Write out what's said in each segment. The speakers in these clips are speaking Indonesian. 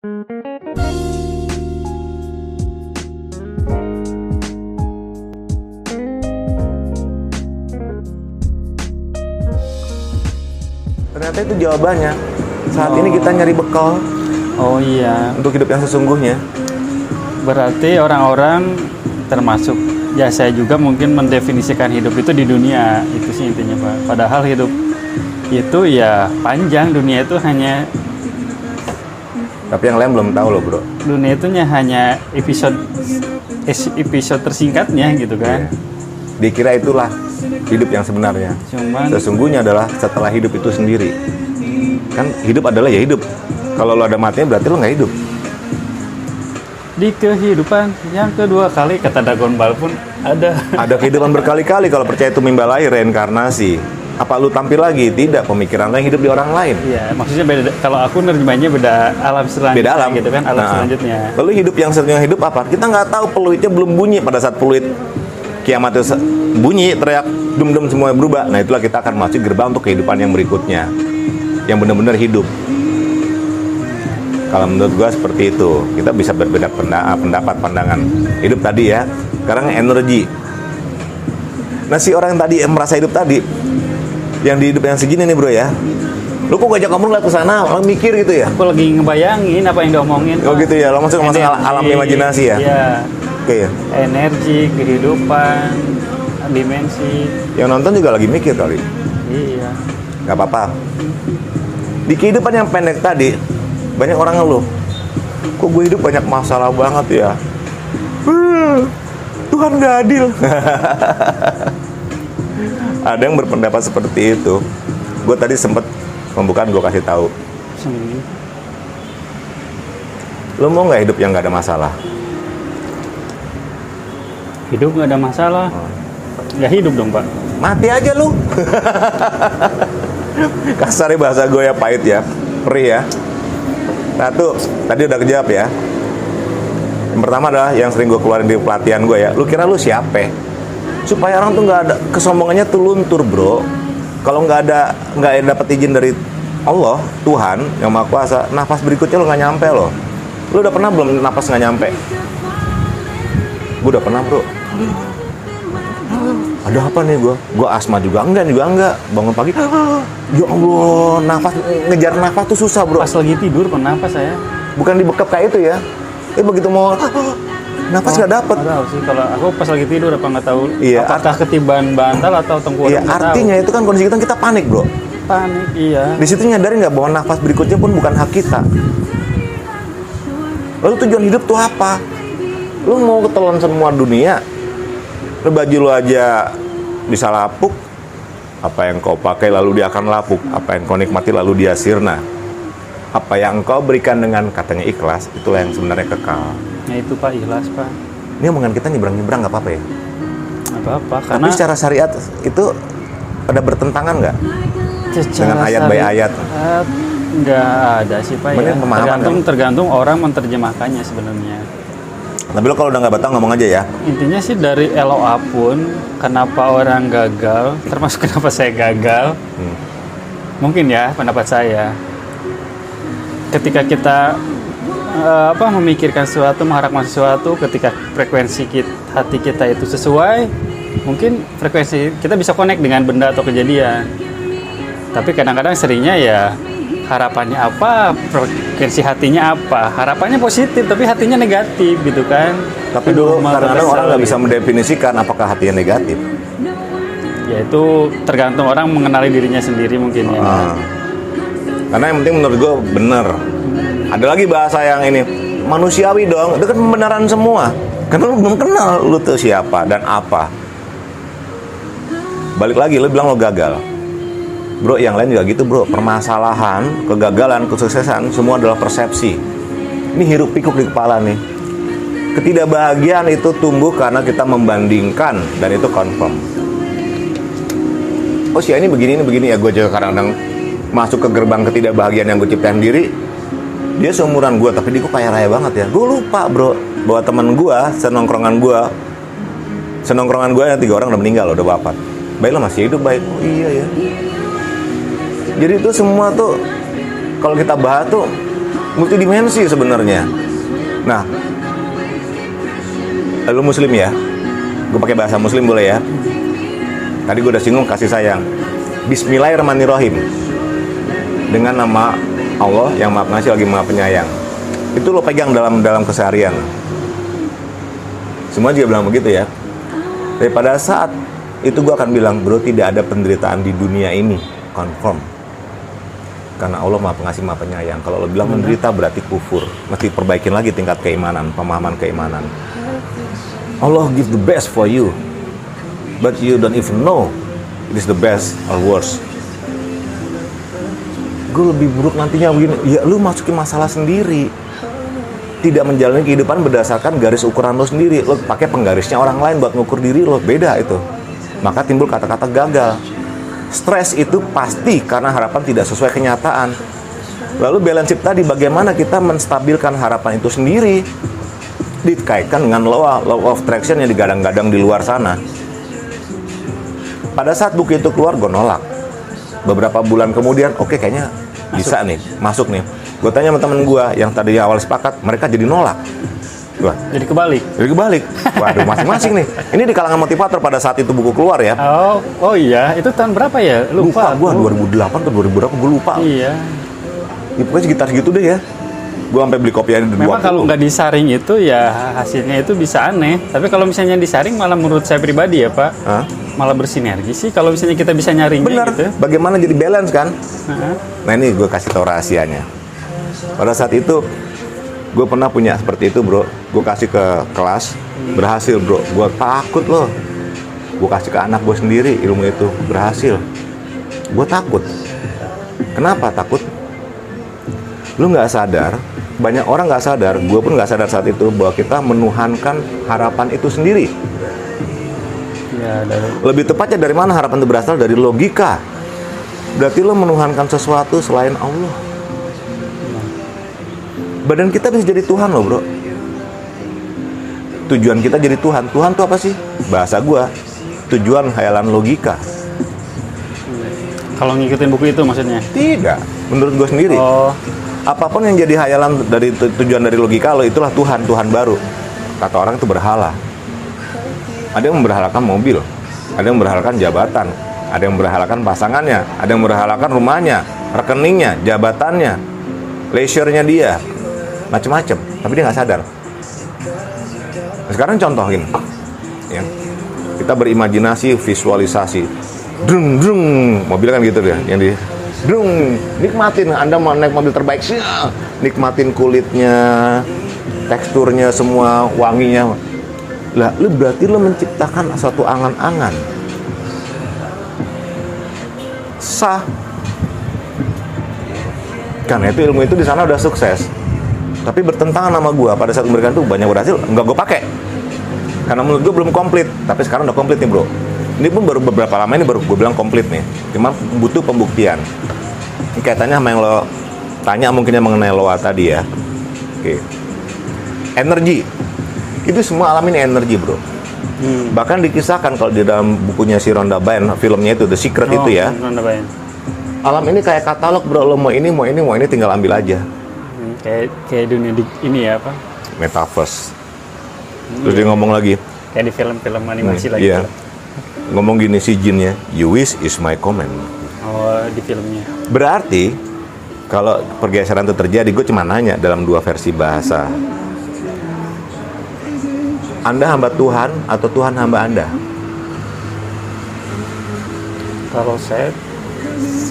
Ternyata itu jawabannya. Saat ini kita nyari bekal Oh iya, untuk hidup yang sesungguhnya. berarti orang-orang termasuk ya saya juga mungkin mendefinisikan hidup itu di dunia, itu sih intinya Pak. Padahal hidup itu ya panjang, dunia itu hanya Tapi yang lain belum tahu loh bro. dunia itu hanya episode tersingkatnya gitu kan. Dikira itulah hidup yang sebenarnya. Cuman Sesungguhnya adalah setelah hidup itu sendiri. Kan hidup adalah ya hidup. Kalau lo ada matinya berarti lo nggak hidup. di kehidupan yang kedua kali kata Dragon Ball pun ada. Ada kehidupan berkali-kali kalau percaya itu mimba lain, reinkarnasi. Apa lu tampil lagi? Tidak, pemikiran lo yang hidup di orang lain. Iya, maksudnya beda. Kalau aku nerjemahnya beda alam selanjutnya. Beda alam gitu kan, alam Nah, selanjutnya. Lalu hidup yang sebenarnya hidup apa? Kita nggak tahu, peluitnya belum bunyi. Pada saat peluit kiamat itu bunyi, teriak dum-dum semua berubah. Nah itulah kita akan masuk gerbang untuk kehidupan yang berikutnya, yang benar-benar hidup. Kalau menurut gua seperti itu. Kita bisa berbeda pendapat, pandangan. Hidup tadi ya. Sekarang energi. Nah si orang yang tadi yang merasa hidup tadi, yang di hidup yang segini nih bro ya, lu kok ngajak kamu lihat ke sana, orang mikir gitu ya? Aku lagi ngebayangin apa yang diomongin. Oh Pak. gitu ya, lo masuk alam imajinasi ya? Iya. Oke ya. Energi, kehidupan, dimensi. Yang nonton juga lagi mikir kali. Iya. Gak apa-apa. Di kehidupan yang pendek tadi, banyak orang ngeluh, kok gue hidup banyak masalah banget ya. Tuhan gak adil. Ada yang berpendapat seperti itu. Gue tadi sempet pembukaan gue kasih tahu. Lo mau nggak hidup yang nggak ada masalah? Hidup nggak ada masalah. Ya hidup dong Pak. Mati aja lu. Kasarnya bahasa gue ya, pahit ya, perih ya. Satu, tadi udah kejawab ya. Yang pertama adalah yang sering gue keluarin di pelatihan gue ya. Lu kira lu siapa? Supaya orang tuh nggak ada kesombongannya tuh luntur bro. Kalau nggak dapat izin dari Allah Tuhan yang Maha Kuasa, nafas berikutnya lo nggak nyampe loh. Lu udah pernah belum nafas nggak nyampe? Gue udah pernah bro. Ada apa nih gue? Gue asma juga enggak. Bangun pagi, ya Allah, ngejar nafas tuh susah bro. Pas lagi tidur kenapa saya? Bukan dibekap kayak itu ya. Begitu mau nafas nggak dapet. Nggak tahu sih, kalau aku pas lagi tidur apa nggak tahu. Iya, apakah ketiban bantal atau tengkorak? Iya, artinya itu kan kondisi kita panik bro. Panik, iya. Di situ nyadarin nggak bahwa nafas berikutnya pun bukan hak kita. Lalu tujuan hidup tuh apa? Lu mau ketelan semua dunia? Lu baju lu aja bisa lapuk. Apa yang kau pakai lalu dia akan lapuk. Apa yang kau nikmati lalu dia sirna. Apa yang engkau berikan dengan katanya ikhlas, itulah yang sebenarnya kekal. Nah itu Pak, ikhlas Pak. Ini omongan kita nyebrang-nyebrang nggak apa-apa ya? Nggak apa-apa, Tapi karena secara syariat itu ada bertentangan nggak? Dengan ayat by ayat? Nggak ada sih Pak ya. Tergantung orang menerjemahkannya sebenarnya. Tapi lo kalau udah nggak batang ngomong aja ya. Intinya sih dari LOA pun, kenapa orang gagal, termasuk kenapa saya gagal, mungkin ya pendapat saya. Ketika kita memikirkan sesuatu, mengharapkan sesuatu, ketika frekuensi hati kita itu sesuai, mungkin frekuensi kita bisa connect dengan benda atau kejadian. Tapi kadang-kadang seringnya ya harapannya apa, frekuensi hatinya apa, harapannya positif tapi hatinya negatif gitu kan. Tapi dulu kadang-kadang orang nggak bisa mendefinisikan apakah hatinya negatif. Ya itu tergantung orang mengenali dirinya sendiri mungkin ya. Karena yang penting menurut gue bener. Ada lagi bahasa yang ini manusiawi dong, itu kan pembenaran semua. Karena lu belum kenal lu tuh siapa dan apa. Balik lagi, lu bilang lu gagal. Bro, yang lain juga gitu bro. Permasalahan, kegagalan, kesuksesan semua adalah persepsi. Ini hiruk pikuk di kepala nih. Ketidakbahagiaan itu tumbuh karena kita membandingkan dan itu confirm. Oh si ini begini ya, gue juga kadang-kadang masuk ke gerbang ketidakbahagiaan yang gue ciptain diri. Dia seumuran gue tapi dia kok kaya raya banget ya. Gue lupa bro bahwa teman gue, senongkrongan gue yang 3 orang udah meninggal, udah wafat. Baik lo masih hidup, baik. Oh iya ya. Jadi itu semua tuh kalau kita bahas tuh multidimensi sebenarnya. Nah, lu muslim ya, gue pakai bahasa muslim boleh ya. Tadi gue udah singgung kasih sayang. Bismillahirrahmanirrahim, dengan nama Allah yang maha pengasih lagi maha penyayang. Itu lo pegang dalam keseharian. Semua juga bilang begitu ya. Tapi pada saat itu gue akan bilang, bro, tidak ada penderitaan di dunia ini, confirm. Karena Allah maha pengasih maha penyayang. Kalau lo bilang menderita berarti kufur. Mesti perbaikin lagi tingkat keimanan, pemahaman keimanan. Allah give the best for you, but you don't even know it is the best or worst. Gue lebih buruk nantinya begini. Ya lu masukin masalah sendiri. Tidak menjalani kehidupan berdasarkan garis ukuran lo sendiri. Lo pakai penggarisnya orang lain buat ngukur diri lo, beda itu. Maka timbul kata-kata gagal. Stres itu pasti karena harapan tidak sesuai kenyataan. Lalu balance shift tadi, bagaimana kita menstabilkan harapan itu sendiri, dikaitkan dengan law of attraction yang digadang-gadang di luar sana. Pada saat buku itu keluar, gue nolak. Beberapa bulan kemudian, oke, kayaknya bisa nih, masuk nih. Gue tanya sama temen gue yang tadi awal sepakat, mereka jadi nolak. Wah, Jadi kebalik. Waduh, masing-masing nih. Ini di kalangan motivator pada saat itu buku keluar ya. Oh iya, itu tahun berapa ya? Lupa gue 2008 atau 2000 berapa, gue lupa. Iya. Ya, pokoknya sekitar segitu deh ya. Gue sampai beli kopiannya di 20. Memang kalau nggak disaring itu ya hasilnya itu bisa aneh. Tapi kalau misalnya disaring malah menurut saya pribadi ya Pak, malah bersinergi sih. Kalau misalnya kita bisa nyaringnya. Benar. Gitu. Bagaimana jadi balance kan? Nah ini gue kasih tau rahasianya. Pada saat itu gue pernah punya seperti itu bro. Gue kasih ke kelas, berhasil bro. Gue takut loh. Gue kasih ke anak gue sendiri ilmu itu, berhasil. Gue takut. Kenapa takut? Lu nggak sadar, banyak orang nggak sadar, gue pun nggak sadar saat itu, bahwa kita menuhankan harapan itu sendiri. Ya, Lebih tepatnya dari mana harapan itu berasal? Dari logika. Berarti lo menuhankan sesuatu selain Allah. Badan kita bisa jadi Tuhan loh bro. Tujuan kita jadi Tuhan. Tuhan tuh apa sih? Bahasa gue, tujuan hayalan logika. kalau ngikutin buku itu maksudnya? Tidak, menurut gue sendiri. Apapun yang jadi hayalan dari tujuan dari logika lo, itulah Tuhan, Tuhan baru. Kata orang itu berhala. Ada yang memberhalakan mobil, ada yang memberhalakan jabatan, ada yang memberhalakan pasangannya, ada yang memberhalakan rumahnya, rekeningnya, jabatannya, leisure-nya dia, macam-macam. Tapi dia nggak sadar. Nah, sekarang contohin, ya. Kita berimajinasi, visualisasi, drung drung, mobil kan gitu ya, yang di drung, nikmatin. Anda mau naik mobil terbaik sih, nikmatin kulitnya, teksturnya, semua wanginya. Lah, lu berarti lu menciptakan suatu angan-angan. Sah. Karena itu ilmu itu di sana udah sukses. Tapi bertentangan sama gua pada saat memberikan tuh banyak berhasil, enggak gua pakai. Karena menurut gua belum komplit, tapi sekarang udah komplit nih, bro. Ini pun baru beberapa lama ini baru gua bilang komplit nih. Cuma butuh pembuktian. Ini kaitannya sama yang lo tanya mungkinnya mengenai loa tadi ya. Oke. Energi. Itu semua alam ini energi, bro. Bahkan dikisahkan kalau di dalam bukunya si Rhonda Byrne, filmnya itu The Secret itu ya. Rhonda Byrne. Alam ini kayak katalog, bro. Lo mau ini, tinggal ambil aja. Kayak dunia ini ya apa? Metaverse. Terus dia ngomong lagi. Kayak di film-film animasi lagi. Iya. Ngomong gini si jinnya, you wish is my command. Oh, di filmnya. Berarti kalau pergeseran itu terjadi, gue cuma nanya dalam dua versi bahasa. Anda hamba Tuhan atau Tuhan hamba Anda? Kalau saya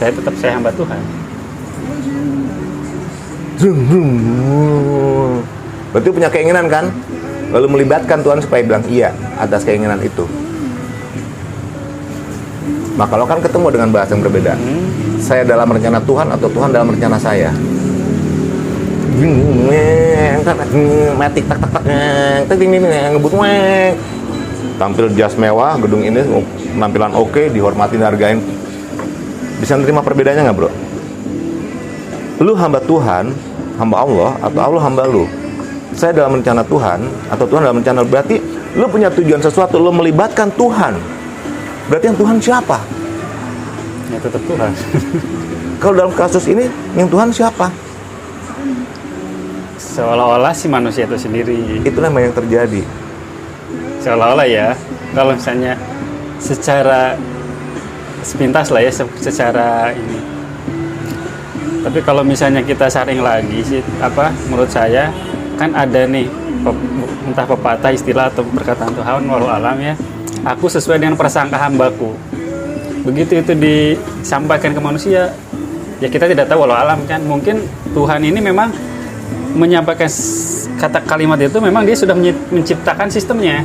tetap hamba Tuhan. Berarti punya keinginan kan? Lalu melibatkan Tuhan supaya bilang iya atas keinginan itu. Maka lo kan ketemu dengan bahasa yang berbeda. Saya dalam rencana Tuhan atau Tuhan dalam rencana saya? Metik tak ngebut tampil jas mewah, gedung ini penampilan oke, dihormatin, hargain. Bisa nerima perbedaannya nggak, bro? Lu hamba Tuhan, hamba Allah, atau Allah hamba lu? Saya dalam rencana Tuhan atau Tuhan dalam rencana, berarti lu punya tujuan sesuatu, lu melibatkan Tuhan. Berarti yang Tuhan siapa? Ya tetap Tuhan. Kalau dalam kasus ini yang Tuhan siapa? seolah-olah si manusia itu sendiri. Itulah yang terjadi. Seolah-olah ya, kalau misalnya secara sepintas lah ya, secara ini. Tapi kalau misalnya kita saring lagi sih, menurut saya kan ada nih entah pepatah, istilah atau perkataan Tuhan walau alam ya, aku sesuai dengan prasangka hambaku. Begitu itu disampaikan ke manusia, ya kita tidak tahu walau alam kan. Mungkin Tuhan ini memang menyampaikan kata kalimat itu, memang dia sudah menciptakan sistemnya.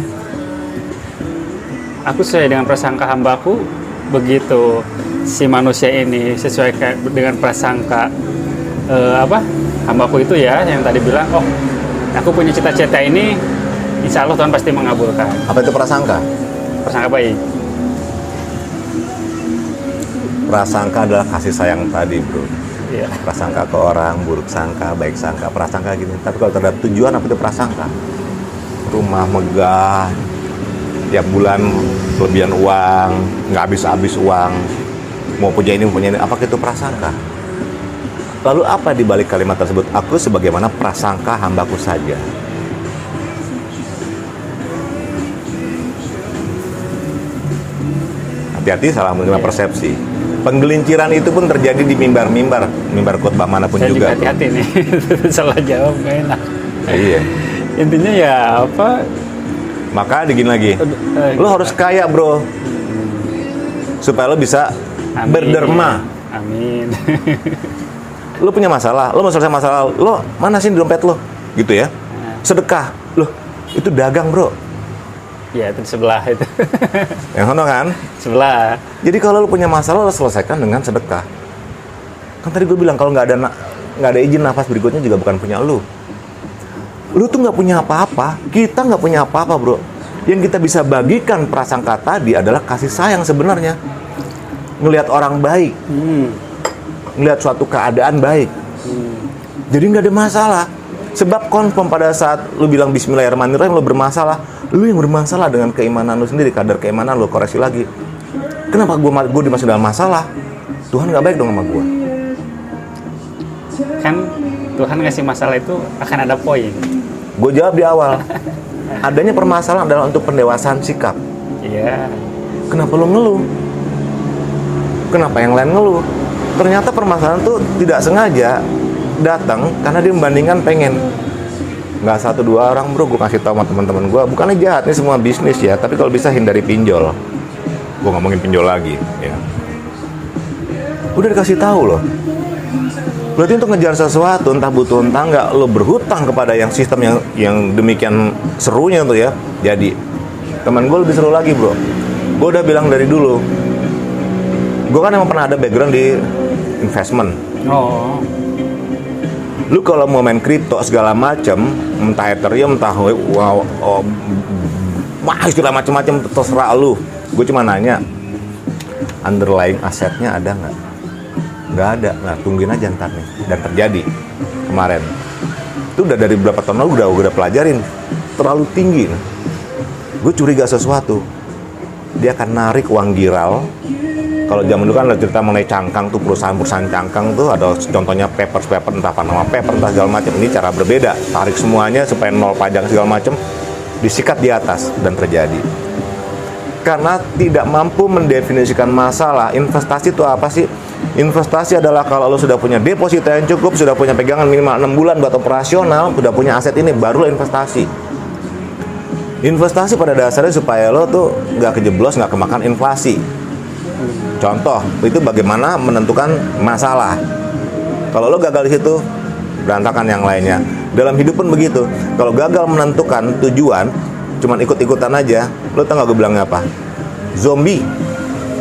Aku sesuai dengan prasangka hambaku. Begitu si manusia ini sesuai dengan prasangka hambaku itu ya, yang tadi bilang, oh aku punya cita-cita ini, insya Allah Tuhan pasti mengabulkan. Apa itu prasangka? Prasangka baik. Prasangka adalah kasih sayang tadi, bro. Iya. Prasangka ke orang, buruk sangka, baik sangka, prasangka gini. Tapi kalau terhadap tujuan, apa itu prasangka? Rumah megah, tiap bulan kelebihan uang, nggak habis-habis uang, mau punya ini, apa itu prasangka? Lalu apa di balik kalimat tersebut? Aku sebagaimana prasangka hambaku saja. Hati-hati salah menerima persepsi. Penggelinciran itu pun terjadi di mimbar khotbah manapun Saya juga. juga hati-hati nih, salah jawab nggak enak. Iya. Intinya ya apa? Maka digini lagi, lo harus kaya, bro, supaya lo bisa berderma. Amin. Lo punya masalah, lo mau selesai masalah lo, mana sih di dompet lo, gitu ya? Sedekah, lo itu dagang, bro. Ya itu di sebelah itu. Yang sana kan? Sebelah. Jadi kalau lo punya masalah, lo selesaikan dengan sedekah. Kan tadi gue bilang kalau nggak ada izin nafas berikutnya juga bukan punya lo. Lu tuh nggak punya apa-apa, kita nggak punya apa-apa, bro. Yang kita bisa bagikan prasangka tadi adalah kasih sayang sebenarnya. Ngelihat orang baik, ngelihat suatu keadaan baik. Jadi nggak ada masalah. Sebab confirm pada saat lu bilang Bismillahirrahmanirrahim, lu bermasalah. Lu yang bermasalah dengan keimanan lu sendiri, kadar keimanan lu, koreksi lagi. Kenapa gue dimasuk dalam masalah? Tuhan nggak baik dong sama gue. Kan Tuhan ngasih masalah itu akan ada poin. Gue jawab di awal, adanya permasalahan adalah untuk pendewasaan sikap. Iya. Kenapa lo ngeluh? Kenapa yang lain ngeluh? Ternyata permasalahan tuh tidak sengaja datang karena dia membandingkan pengen. Nggak satu dua orang, bro, gue kasih tahu sama teman-teman gue, bukannya jahat, ini semua bisnis ya, tapi kalau bisa hindari pinjol. Gue ngomongin pinjol lagi, ya. Udah dikasih tahu loh. Berarti untuk ngejar sesuatu, entah butuh entah nggak, lo berhutang kepada yang sistem yang demikian serunya tuh ya. Jadi teman gue lebih seru lagi, bro. Gue udah bilang dari dulu, gue kan emang pernah ada background di investment. Oh. Lu kalau mau main kripto segala macam, entah Ethereum, entah segala macam-macam, terserah lu. Gue cuma nanya, underlying asetnya ada nggak? Nggak ada. Nah, tungguin aja ntar nih. Dan terjadi kemarin. Itu udah dari beberapa tahun lalu udah pelajarin. Terlalu tinggi. Gue curiga sesuatu. Dia akan narik uang giral. Kalau zaman dulu kan ada cerita mengenai cangkang tuh, perusahaan cangkang tuh ada contohnya paper entah apa nama paper entah segala macam. Ini cara berbeda. Tarik semuanya supaya nol pajak segala macam, disikat di atas dan terjadi. Karena tidak mampu mendefinisikan masalah. Investasi itu apa sih? Investasi adalah kalau lo sudah punya deposito yang cukup, sudah punya pegangan minimal 6 bulan buat operasional, sudah punya aset ini, barulah investasi. Investasi pada dasarnya supaya lo tuh nggak kejeblos, nggak kemakan inflasi. Contoh, itu bagaimana menentukan masalah. Kalau lo gagal di situ, berantakan yang lainnya. Dalam hidup pun begitu. Kalau gagal menentukan tujuan, cuman ikut-ikutan aja, lo tau gak gue bilangnya apa? Zombie.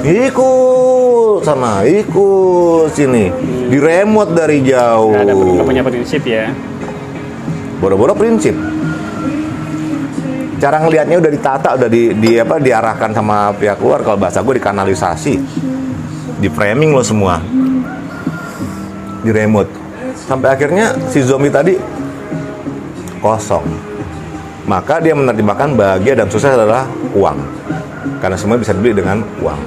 Ikut sana, ikut sini, di remote dari jauh. Nggak punya prinsip ya. Boro-boro prinsip. Cara ngelihatnya udah ditata, udah diarahkan sama pihak luar. Kalau bahasa gue dikanalisasi, di framing lo semua, di remote. Sampai akhirnya si zombie tadi kosong. Maka dia menerjemahkan bahagia dan sukses adalah uang. Karena semua bisa dibeli dengan uang.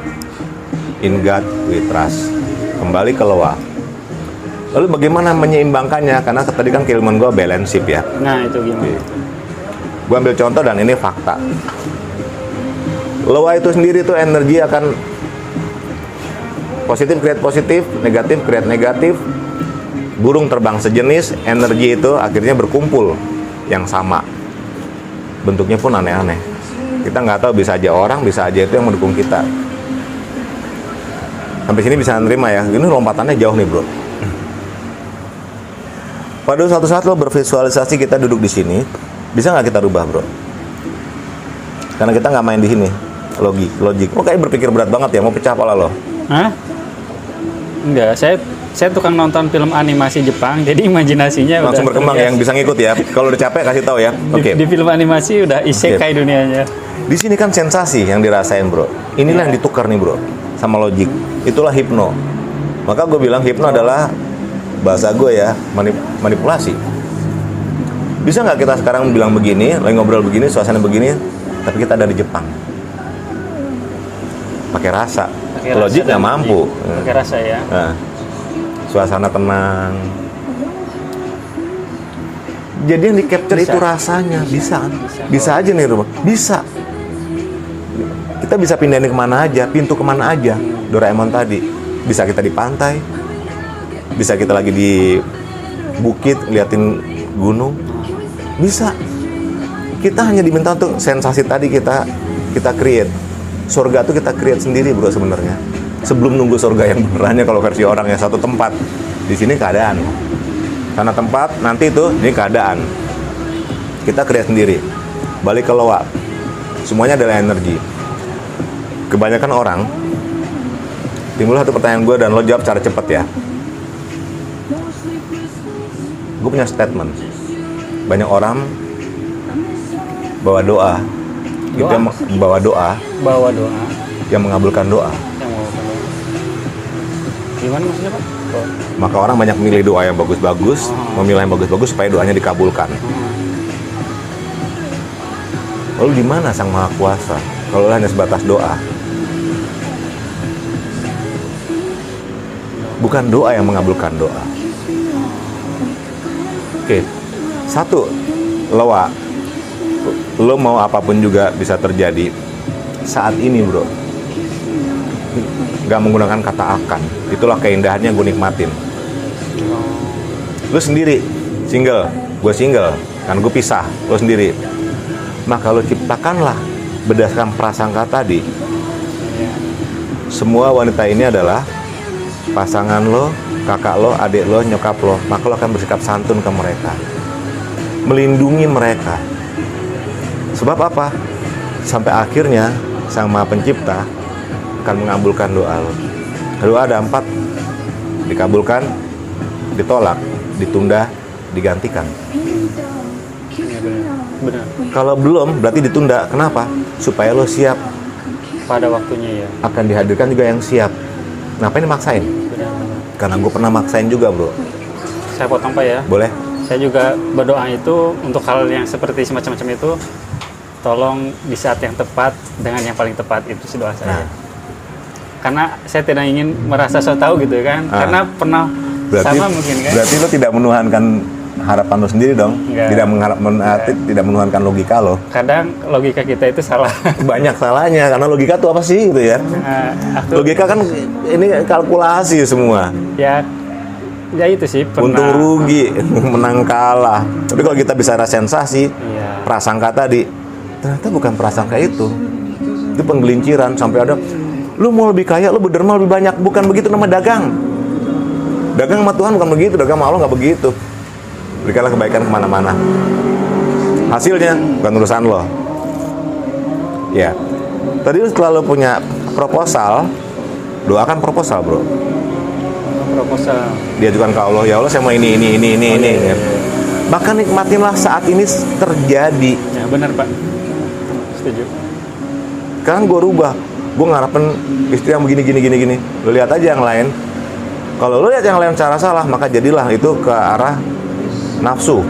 In God we trust. Kembali ke Loa. Lalu bagaimana menyeimbangkannya? Karena tadi kan keilmuan gue balance ya. Nah, itu gimana? Gue ambil contoh dan ini fakta. Loa itu sendiri tuh energi akan positif create positif, negatif create negatif. Burung terbang sejenis, energi itu akhirnya berkumpul yang sama. Bentuknya pun aneh-aneh. Kita nggak tahu, bisa aja orang, bisa aja itu yang mendukung kita. Sampai sini bisa nerima ya. Ini lompatannya jauh nih bro. Pada suatu saat lo bervisualisasi kita duduk di sini, bisa nggak kita rubah bro? Karena kita nggak main di sini. Logik. Oh kayak berpikir berat banget ya, mau pecah kepala lo. Hah? Enggak, saya tukang nonton film animasi Jepang, jadi imajinasinya Langsung udah berkembang yang bisa ngikut ya. Kalau udah capek kasih tahu ya. Oke. Di film animasi udah isekai dunianya. Di sini kan sensasi yang dirasain bro. Inilah yang ditukar nih bro, sama logik. Itulah hipno. Maka gue bilang hipno adalah bahasa gue ya, manipulasi. Bisa nggak kita sekarang bilang begini, lagi ngobrol begini, suasana begini, tapi kita ada di Jepang. Pakai rasa. Logik nggak mampu. Pakai rasa ya. Nah, suasana tenang. Jadi yang di capture itu rasanya bisa kan? Bisa aja nih rumah. Bisa. Kita bisa pindahin kemana aja, pintu kemana aja. Doraemon tadi. Bisa kita di pantai. Bisa kita lagi di bukit liatin gunung. Bisa. Kita hanya diminta untuk sensasi tadi kita create. Surga tuh kita create sendiri bro sebenarnya. Sebelum nunggu surga yang benerannya kalau versi orang yang satu tempat. Di sini keadaan. Karena tempat nanti itu ini keadaan. Kita create sendiri. Balik ke loa. Semuanya adalah energi. Kebanyakan orang timbul satu pertanyaan gue dan lo jawab secara cepat ya. Gue punya statement. Banyak orang bawa doa. Gitu yang bawa doa yang mengabulkan doa. Gimana maksudnya Pak? Maka orang banyak memilih doa yang bagus-bagus, memilih yang bagus-bagus supaya doanya dikabulkan. Lalu di mana Sang Maha Kuasa? Kalau hanya sebatas doa. Bukan doa yang mengabulkan doa. Oke. Satu, loa. Lo mau apapun juga bisa terjadi saat ini bro. Gak menggunakan kata akan. Itulah keindahannya gue nikmatin. Lo sendiri single, gue single, kan gue pisah. Lo sendiri. Maka lo ciptakanlah berdasarkan prasangka tadi. Semua wanita ini adalah pasangan lo, kakak lo, adik lo, nyokap lo. Maka lo akan bersikap santun ke mereka, melindungi mereka. Sebab apa? Sampai akhirnya Sang Maha Pencipta akan mengabulkan doa lo. Doa ada 4. Dikabulkan, ditolak, ditunda, digantikan. Benar. Kalau belum berarti ditunda. Kenapa? Supaya lo siap. Pada waktunya ya. Akan dihadirkan juga yang siap. Ngapain dimaksain? Benar. Karena gue pernah maksain juga bro. Saya potong Pak ya. Boleh? Saya juga berdoa itu untuk hal yang seperti semacam itu. Tolong di saat yang tepat dengan yang paling tepat, itu sih doa saya. Karena saya tidak ingin merasa so tahu gitu kan. Karena pernah sama mungkin kan. Berarti lo tidak menuhankan harapan lo sendiri dong. Enggak. Tidak menuhankan logika lo. Kadang logika kita itu salah. Banyak salahnya karena logika tuh apa sih gitu ya. Logika kan ini kalkulasi semua. Ya itu sih pernah. Untung rugi, menang kalah. Tapi kalau kita bisa rasa sensasi, prasangka tadi ternyata bukan prasangka itu penggelinciran sampai ada lu mau lebih kaya, lu berderma lebih banyak. Bukan begitu nama dagang sama Tuhan, bukan begitu. Dagang sama Allah nggak begitu. Berikanlah kebaikan kemana-mana, hasilnya bukan urusan lo ya. Tadi setelah lo punya proposal, doakan proposal bro. Proposal Diajukan ke Allah, ya Allah saya mau ini. Bahkan nikmatinlah saat ini terjadi. Ya benar Pak, setuju. Sekarang gue rubah, gue ngarepin istri yang begini. Lo lihat aja yang lain. Kalau lo lihat yang lain cara salah, maka jadilah itu ke arah nafsu.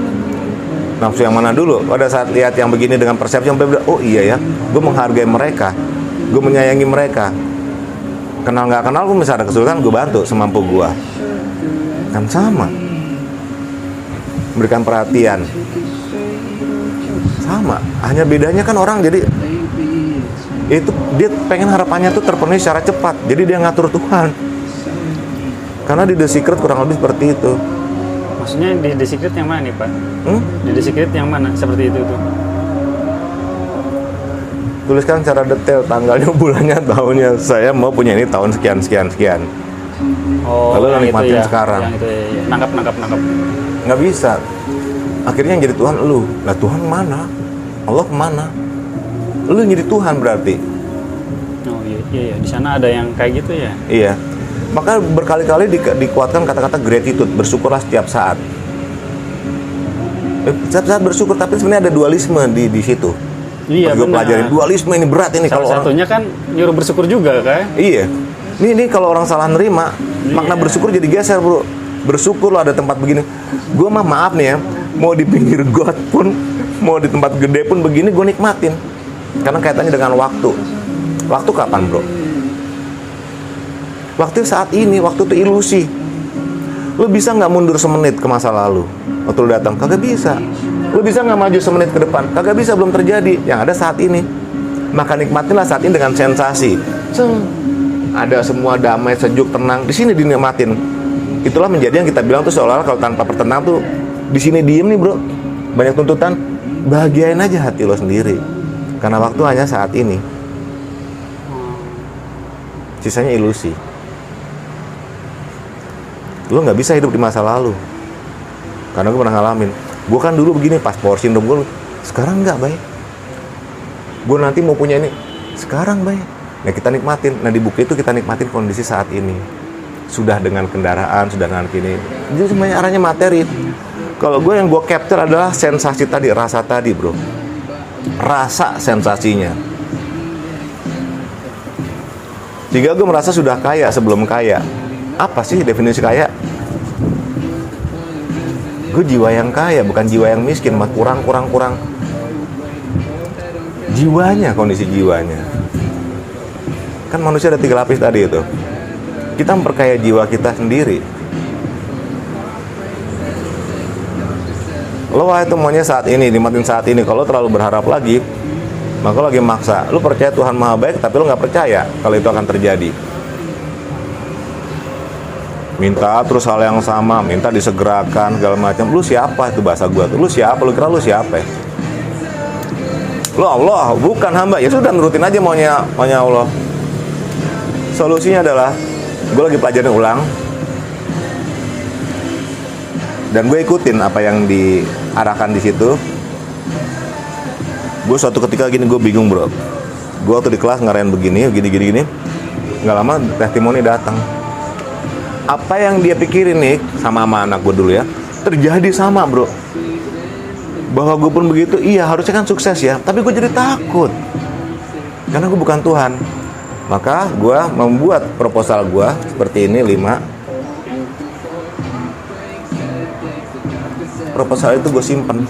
Nafsu yang mana dulu? Pada saat lihat yang begini dengan persepsi yang berbeda, oh iya ya, gue menghargai mereka, gue menyayangi mereka. Kenal nggak kenal, gue bisa ada kesulitan, gue bantu semampu gue. kan sama, memberikan perhatian sama, hanya bedanya kan orang jadi itu dia pengen harapannya tuh terpenuhi secara cepat, jadi dia ngatur Tuhan. Karena di The Secret kurang lebih seperti itu. Maksudnya di The Secret yang mana nih Pak? Di The Secret yang mana seperti itu tuh? Tuliskan secara detail tanggalnya, bulannya, tahunnya. Saya mau punya ini tahun sekian sekian sekian. Oh, lalu nikmatin ya, sekarang. Yang itu ya. Nangkap. Nggak bisa. Akhirnya yang jadi Tuhan lu. Lah Tuhan mana? Allah kemana? Lu yang jadi Tuhan berarti. Oh iya. Di sana ada yang kayak gitu ya? Iya. Maka berkali-kali dikuatkan kata-kata gratitude, bersyukurlah setiap saat. Setiap saat bersyukur, tapi sebenarnya ada dualisme di situ. Iya, gue pelajarin dualisme ini berat ini. Salah kalau satunya kan nyuruh bersyukur juga kan? Iya. Ini kalau orang salah nerima, makna bersyukur jadi geser, bro. Bersyukur lo ada tempat begini. Gue mah maaf nih ya, mau di pinggir got pun, mau di tempat gede pun begini, gue nikmatin. Karena kaitannya dengan waktu. Waktu kapan, bro? Waktu saat ini, waktu itu ilusi. Lo bisa nggak mundur semenit ke masa lalu? Waktu lo datang, kagak bisa. Lo bisa nggak maju semenit ke depan? Kagak bisa, belum terjadi. Yang ada saat ini. Maka nikmatilah saat ini dengan sensasi. Ada semua damai, sejuk, tenang. Di sini dinikmatin. Itulah menjadi yang kita bilang tuh seolah-olah kalau tanpa pertentangan tuh di sini diem nih, bro. Banyak tuntutan. Bahagiain aja hati lo sendiri. Karena waktu hanya saat ini. Sisanya ilusi. Lo nggak bisa hidup di masa lalu. Karena gue pernah ngalamin. Gue kan dulu begini, pas power syndrome gue. Sekarang nggak, baik. Gue nanti mau punya ini. Sekarang, baik. Nah, kita nikmatin. Nah, di buku itu kita nikmatin kondisi saat ini. Sudah dengan kendaraan, sudah dengan gini. Jadi semuanya arahnya materi. Kalau gue yang gue capture adalah sensasi tadi, rasa tadi, bro. Rasa sensasinya. Sehingga gue merasa sudah kaya sebelum kaya. Apa sih definisi kaya? Gue jiwa yang kaya, bukan jiwa yang miskin, mah kurang. Jiwanya, kondisi jiwanya. Kan manusia ada 3 lapis tadi itu. Kita memperkaya jiwa kita sendiri. Lo itu maunya saat ini, nikmatin saat ini. Kalau terlalu berharap lagi, maka lo lagi maksa. Lo percaya Tuhan Maha Baik, tapi lo nggak percaya kalau itu akan terjadi. Minta terus hal yang sama, minta disegerakan segala macam. Lu siapa? Itu bahasa gua tuh. Lu siapa? Lu kira lu siapa? Lu Allah, bukan hamba. Ya sudah, nurutin aja maunya Allah. Solusinya adalah gue lagi pelajarin ulang dan gue ikutin apa yang diarahkan di situ. Gue suatu ketika gini, gue bingung, bro. Gue waktu di kelas ngarain begini. Nggak lama testimoni datang. Apa yang dia pikirin nih sama anak gue dulu ya, terjadi sama, bro. Bahwa gue pun begitu, iya harusnya kan sukses ya, tapi gue jadi takut karena gue bukan Tuhan. Maka gue membuat proposal gue seperti ini 5. Proposal itu gue simpen,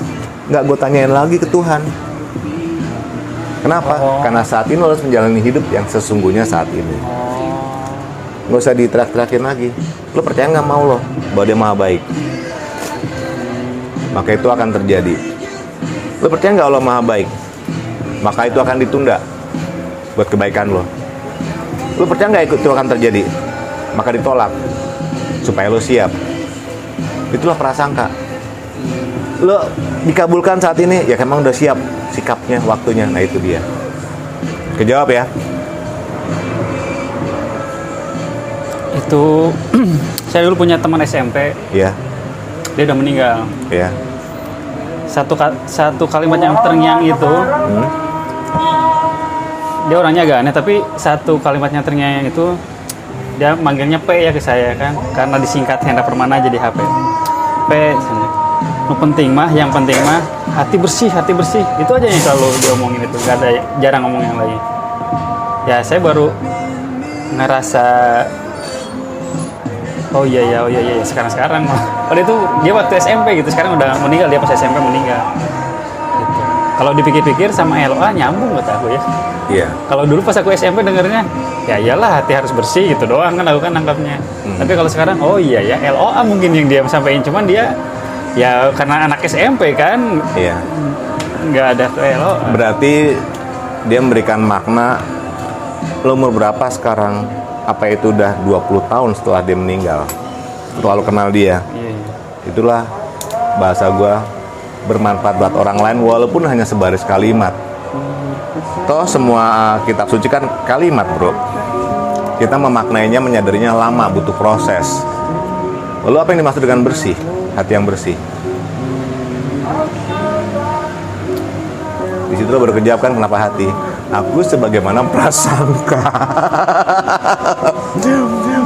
nggak gue tanyain lagi ke Tuhan. Kenapa? Karena saat ini lo harus menjalani hidup yang sesungguhnya saat ini. Nggak usah diterak-terakin lagi. Lo percaya nggak mau lo bahwa dia Maha Baik? Maka itu akan terjadi. Lo percaya nggak Allah Maha Baik? Maka itu akan ditunda buat kebaikan lo. Lo percaya nggak itu akan terjadi? Maka ditolak supaya lo siap. Itulah prasangka. Lo dikabulkan saat ini, ya emang udah siap sikapnya, waktunya. Nah itu dia. Kejawab ya. Itu saya dulu punya teman SMP. Iya. Dia udah meninggal. Iya. Satu kalimat yang terngiang itu, dia orangnya agak aneh, tapi satu kalimat yang terngiang itu dia manggilnya P ya ke saya kan, karena disingkat Hendra Permana jadi HP. P, yang penting mah hati bersih. Itu aja yang selalu diomongin itu, nggak ada, jarang ngomong yang lain. Ya saya baru ngerasa oh iya sekarang. Padahal itu dia waktu SMP gitu, sekarang udah meninggal, dia pas SMP meninggal gitu. Kalau dipikir-pikir sama LOA nyambung menurut aku ya. Iya. Kalau dulu pas aku SMP dengernya, ya iyalah hati harus bersih gitu doang kan aku kan nangkapnya. Tapi kalau sekarang, oh iya ya LOA mungkin yang dia sampaikan, cuman dia ya karena anak SMP kan Iya. nggak ada ke LOA. Berarti dia memberikan makna, lo umur berapa sekarang? Apa itu udah 20 tahun setelah dia meninggal? Setelah lo kenal dia. Iya, iya. Itulah bahasa gua, bermanfaat buat orang lain walaupun hanya sebaris kalimat. Toh semua kitab suci kan kalimat, bro. Kita memaknainya, menyadarinya lama, butuh proses. Lalu apa yang dimaksud dengan bersih? Hati yang bersih. Di situ lo baru kejawab kan kenapa hati. Aku sebagaimana prasangka.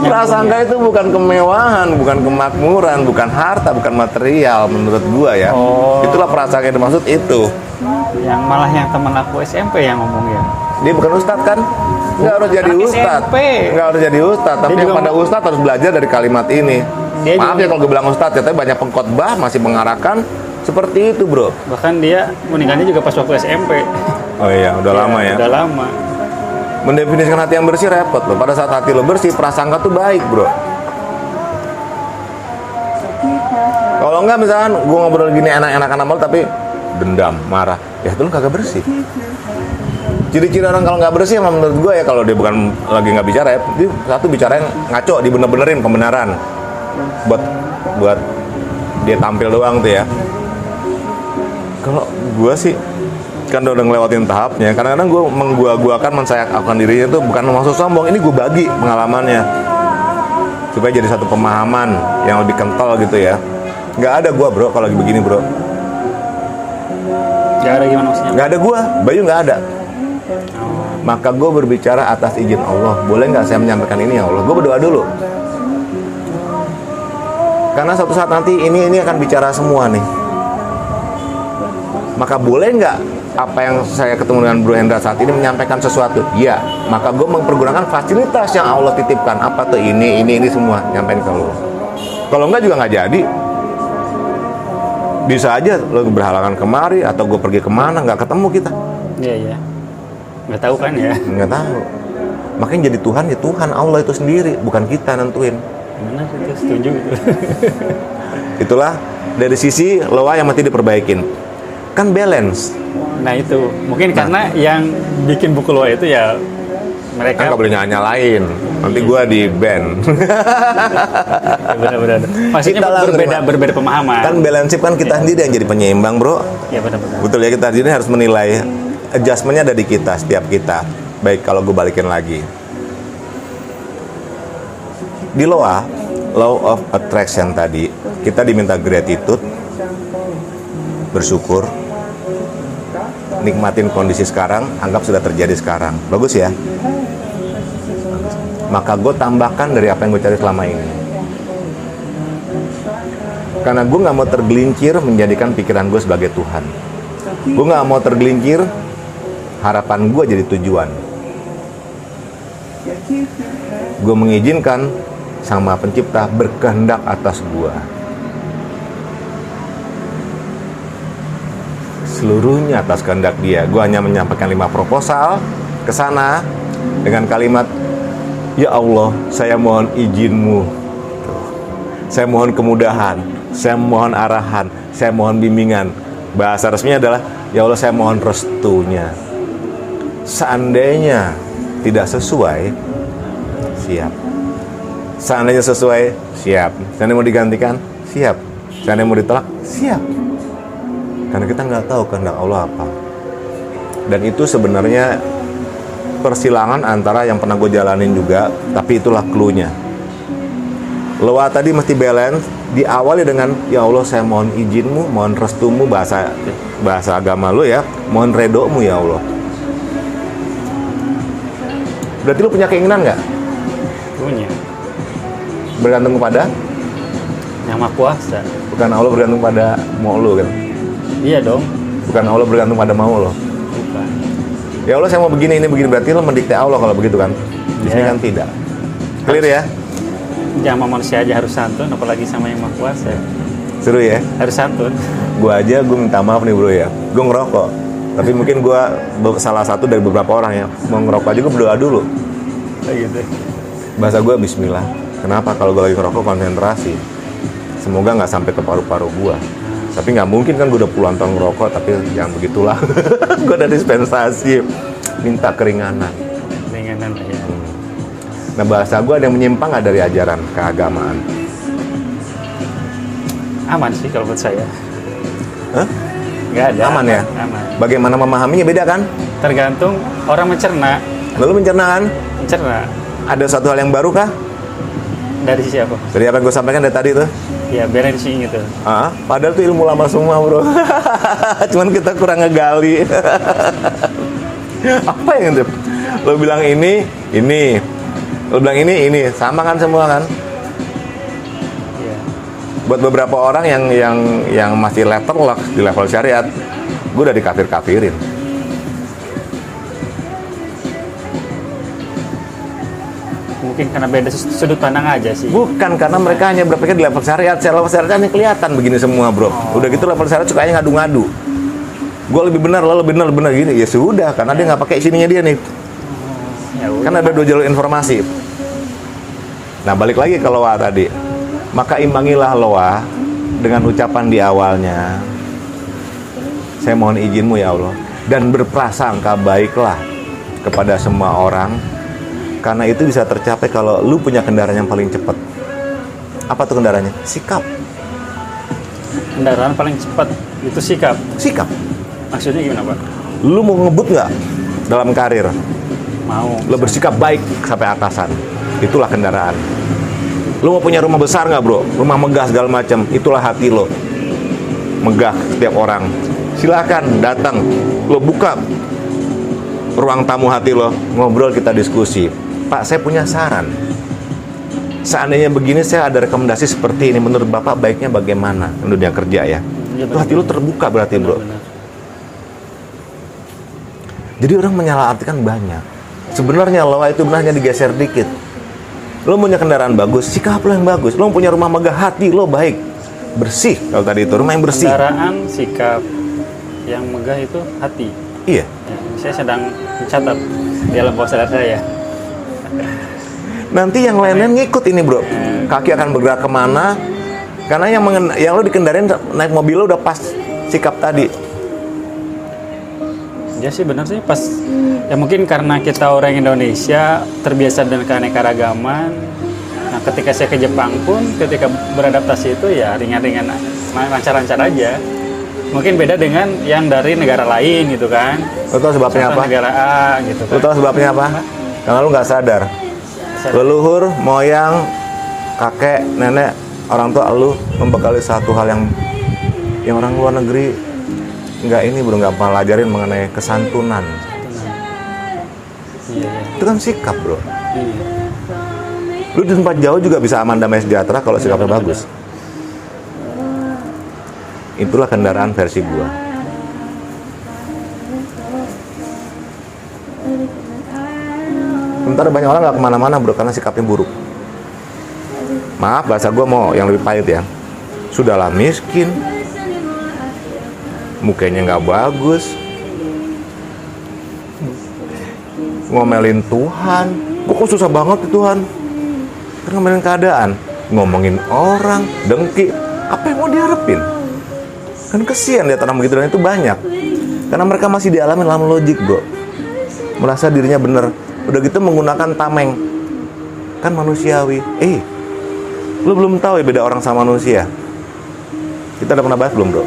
Prasangka itu bukan kemewahan, bukan kemakmuran, bukan harta, bukan material menurut gua ya. Oh. Itulah prasangka yang dimaksud itu. Yang malah yang teman aku SMP yang ngomong ya. Dia bukan ustadz kan? Nggak harus jadi Anak ustadz. SMP. Nggak harus jadi ustadz. Tapi Dia yang juga pada ustadz harus belajar dari kalimat ini. Dia Maaf juga- ya kalau gue bilang ustadz ya, tapi banyak pengkhotbah masih mengarahkan seperti itu, bro. Bahkan dia meninggalnya juga pas waktu SMP. Oh iya, udah lama ya. Udah lama. Mendefinisikan hati yang bersih repot loh. Pada saat hati lo bersih, prasangka tuh baik, bro. Kalau enggak misalkan gue ngobrol gini enak-enakan sama lo tapi dendam, marah, ya itu lo kagak bersih. Ciri-ciri orang kalau nggak bersih emang menurut gue ya, kalau dia bukan lagi nggak bicara ya, dia satu bicara yang ngaco, dibener-benerin pembenaran buat dia tampil doang tuh ya. Kalau gue sih kan udah ngelewatin tahapnya. Kadang-kadang gue menggua-guakan, mensayang dirinya tuh bukan maksud sombong. Ini gue bagi pengalamannya supaya jadi satu pemahaman yang lebih kental gitu ya. Nggak ada gue, bro, kalau lagi begini, bro. Gak ada gimana maksudnya? Nggak ada gue, Bayu nggak ada. Maka gue berbicara atas izin Allah. Boleh nggak saya menyampaikan ini ya Allah? Gue berdoa dulu. Karena suatu saat nanti ini akan bicara semua nih. Maka boleh nggak apa yang saya ketemu dengan Bro Hendra saat ini menyampaikan sesuatu? Iya. Maka gue mempergunakan fasilitas yang Allah titipkan. Apa tuh ini semua nyampein ke lo. Kalau nggak juga nggak jadi. Bisa aja lo berhalangan kemari atau gue pergi kemana nggak ketemu kita. Iya, iya. Nggak tahu kan ya? Nggak tahu. Makanya jadi Tuhan ya Tuhan, Allah itu sendiri, bukan kita nentuin. Benar itu, setuju gitu. Itulah dari sisi loa yang mesti diperbaikin. Kan balance. Nah itu, mungkin karena yang bikin buku lo itu ya Kan mereka nggak boleh nyalain. Nanti gua di ban. ya, benar-benar. Maksudnya Kita lah berbeda pemahaman. Kan balance kan kita sendiri yang jadi penyeimbang, bro. Ya benar-benar. Betul ya, kita sendiri harus menilai. Adjustmentnya ada di kita, setiap kita. Baik, kalau gue balikin lagi. Di LOA, Law of Attraction tadi, kita diminta gratitude, bersyukur, nikmatin kondisi sekarang, anggap sudah terjadi sekarang. Bagus ya? Maka gue tambahkan dari apa yang gue cari selama ini. Karena gue gak mau tergelincir menjadikan pikiran gue sebagai Tuhan. Gue gak mau tergelincir harapan gue jadi tujuan. Gue mengizinkan Sang Maha Pencipta berkehendak atas gue. Seluruhnya atas kehendak dia. Gue hanya menyampaikan 5 proposal ke sana dengan kalimat, ya Allah, saya mohon izinmu. Saya mohon kemudahan. Saya mohon arahan. Saya mohon bimbingan. Bahasa resminya adalah, ya Allah, saya mohon restunya. Seandainya tidak sesuai, siap. Seandainya sesuai, siap. Seandainya mau digantikan, siap. Seandainya mau ditolak, siap. Karena kita nggak tahu kehendak Allah apa. Dan itu sebenarnya persilangan antara yang pernah gue jalanin juga, tapi itulah clue-nya. Loa tadi mesti balance, diawali dengan, ya Allah, saya mohon izinmu, mohon restumu, bahasa agama lu ya, mohon redomu ya Allah. Berarti lu punya keinginan nggak? Punya. Bergantung kepada? Yang Maha Kuasa. Bukan Allah bergantung pada mau lu kan? Iya dong. Bukan Allah bergantung pada mau lo. Bukan. Ya Allah, saya mau begini, ini begini. Berarti lo mendikte Allah kalau begitu kan? Di sini Ya. kan tidak. Clear ya? Jangan sama manusia aja harus santun, apalagi sama yang Maha Kuasa. Seru ya? Harus santun. Gue minta maaf nih bro ya. Gue ngerokok. Tapi mungkin gue salah satu dari beberapa orang yang mau ngerokok aja gue berdoa dulu. Kayak gitu. Bahasa gue Bismillah. Kenapa? Kalau gue lagi ngerokok konsentrasi. Semoga nggak sampai ke paru-paru gue. Tapi nggak mungkin kan gue udah puluhan tahun ngerokok, tapi jangan begitulah. Gue udah dispensasi, minta keringanan. Keringanan ya. Nah bahasa gue ada yang menyimpang nggak dari ajaran keagamaan? Aman sih kalau buat saya. Hah? Nggak ada. Aman ya? Aman. Bagaimana memahaminya beda kan? Tergantung orang mencerna. Lalu mencerna kan? Mencerna. Ada suatu hal yang baru kah? Dari sisi apa? Dari apa yang gue sampaikan dari tadi tuh? Ya, biar di sini gitu. Padahal tuh ilmu lama semua bro. Cuman kita kurang ngegali. Apa yang itu? Lo bilang ini. Lo bilang ini. Sama kan semua kan? Iya. Buat beberapa orang yang masih letterlock di level syariat, gue udah dikafir-kafirin. Mungkin karena beda sudut pandang aja sih. Bukan, karena mereka hanya berpikir di level syariat. Level syariat hanya kelihatan begini semua bro. Udah gitu level syariat sukanya ngadu-ngadu. Gue lebih benar, lo lebih benar gini. Ya sudah, karena dia nggak pakai sininya dia nih. Ya udah. Kan ada dua jalur informasi. Nah balik lagi ke loa tadi. Maka imbangilah loa dengan ucapan di awalnya, saya mohon izinmu ya Allah, dan berprasangka baiklah kepada semua orang, karena itu bisa tercapai kalau lu punya kendaraan yang paling cepat. Apa tuh kendaraannya? Sikap. Kendaraan paling cepat itu sikap. Sikap. Maksudnya gimana, Pak? Lu mau ngebut nggak dalam karir? Mau. Lu bersikap baik sampai atasan. Itulah kendaraan. Lu mau punya rumah besar nggak bro? Rumah megah segala macam. Itulah hati lo. Megah setiap orang. Silakan datang. Lo buka ruang tamu hati lo. Ngobrol, kita diskusi. Pak, saya punya saran. Seandainya begini, saya ada rekomendasi seperti ini. Menurut Bapak baiknya bagaimana? Dunia kerja ya. Itu hati lo terbuka berarti bro. Benar. Jadi orang menyalahartikan banyak. Sebenarnya lo itu benar hanya digeser dikit. Lo punya kendaraan bagus, sikap lo yang bagus. Lo punya rumah megah, hati lo baik, bersih. Kalau tadi itu rumah yang bersih. Kendaraan, sikap, yang megah itu hati. Iya. Ya, saya sedang mencatat di dalam poster saya. Nanti yang lain-lain ngikut ini bro. Kaki akan bergerak kemana? Karena yang lo dikendarain naik mobil lo udah pas sikap tadi. Ya sih benar sih, pas ya mungkin karena kita orang Indonesia terbiasa dengan keanekaragaman. Nah ketika saya ke Jepang pun ketika beradaptasi itu ya ringan-ringan, lancar-lancar aja. Mungkin beda dengan yang dari negara lain gitu kan. Lo tau sebabnya Contoh apa? Negara A gitu kan. Lo tau sebabnya apa? Karena lo nggak sadar. Leluhur, moyang, kakek, nenek, orang tua lo membekali satu hal yang orang luar negeri nggak pelajarin mengenai kesantunan. Iya. Itu kan sikap bro. Iya. Lu di tempat jauh juga bisa aman, damai, sejahtera kalau sikapnya bagus. Itulah kendaraan versi gua. Sementara banyak orang nggak kemana-mana bro karena sikapnya buruk. Maaf bahasa gua mau yang lebih pahit ya. Sudahlah miskin, mukanya nggak bagus, ngomelin Tuhan. Kok susah banget tuh Tuhan? Karena ngomelin keadaan, ngomongin orang, dengki. Apa yang mau diharapin? Kan kesian lihat orang begitu, dan itu banyak. Karena mereka masih dialami dalam logik bro. Merasa dirinya benar. Udah gitu menggunakan tameng. Kan manusiawi. Lu belum tahu ya beda orang sama manusia. Kita udah pernah bahas belum bro?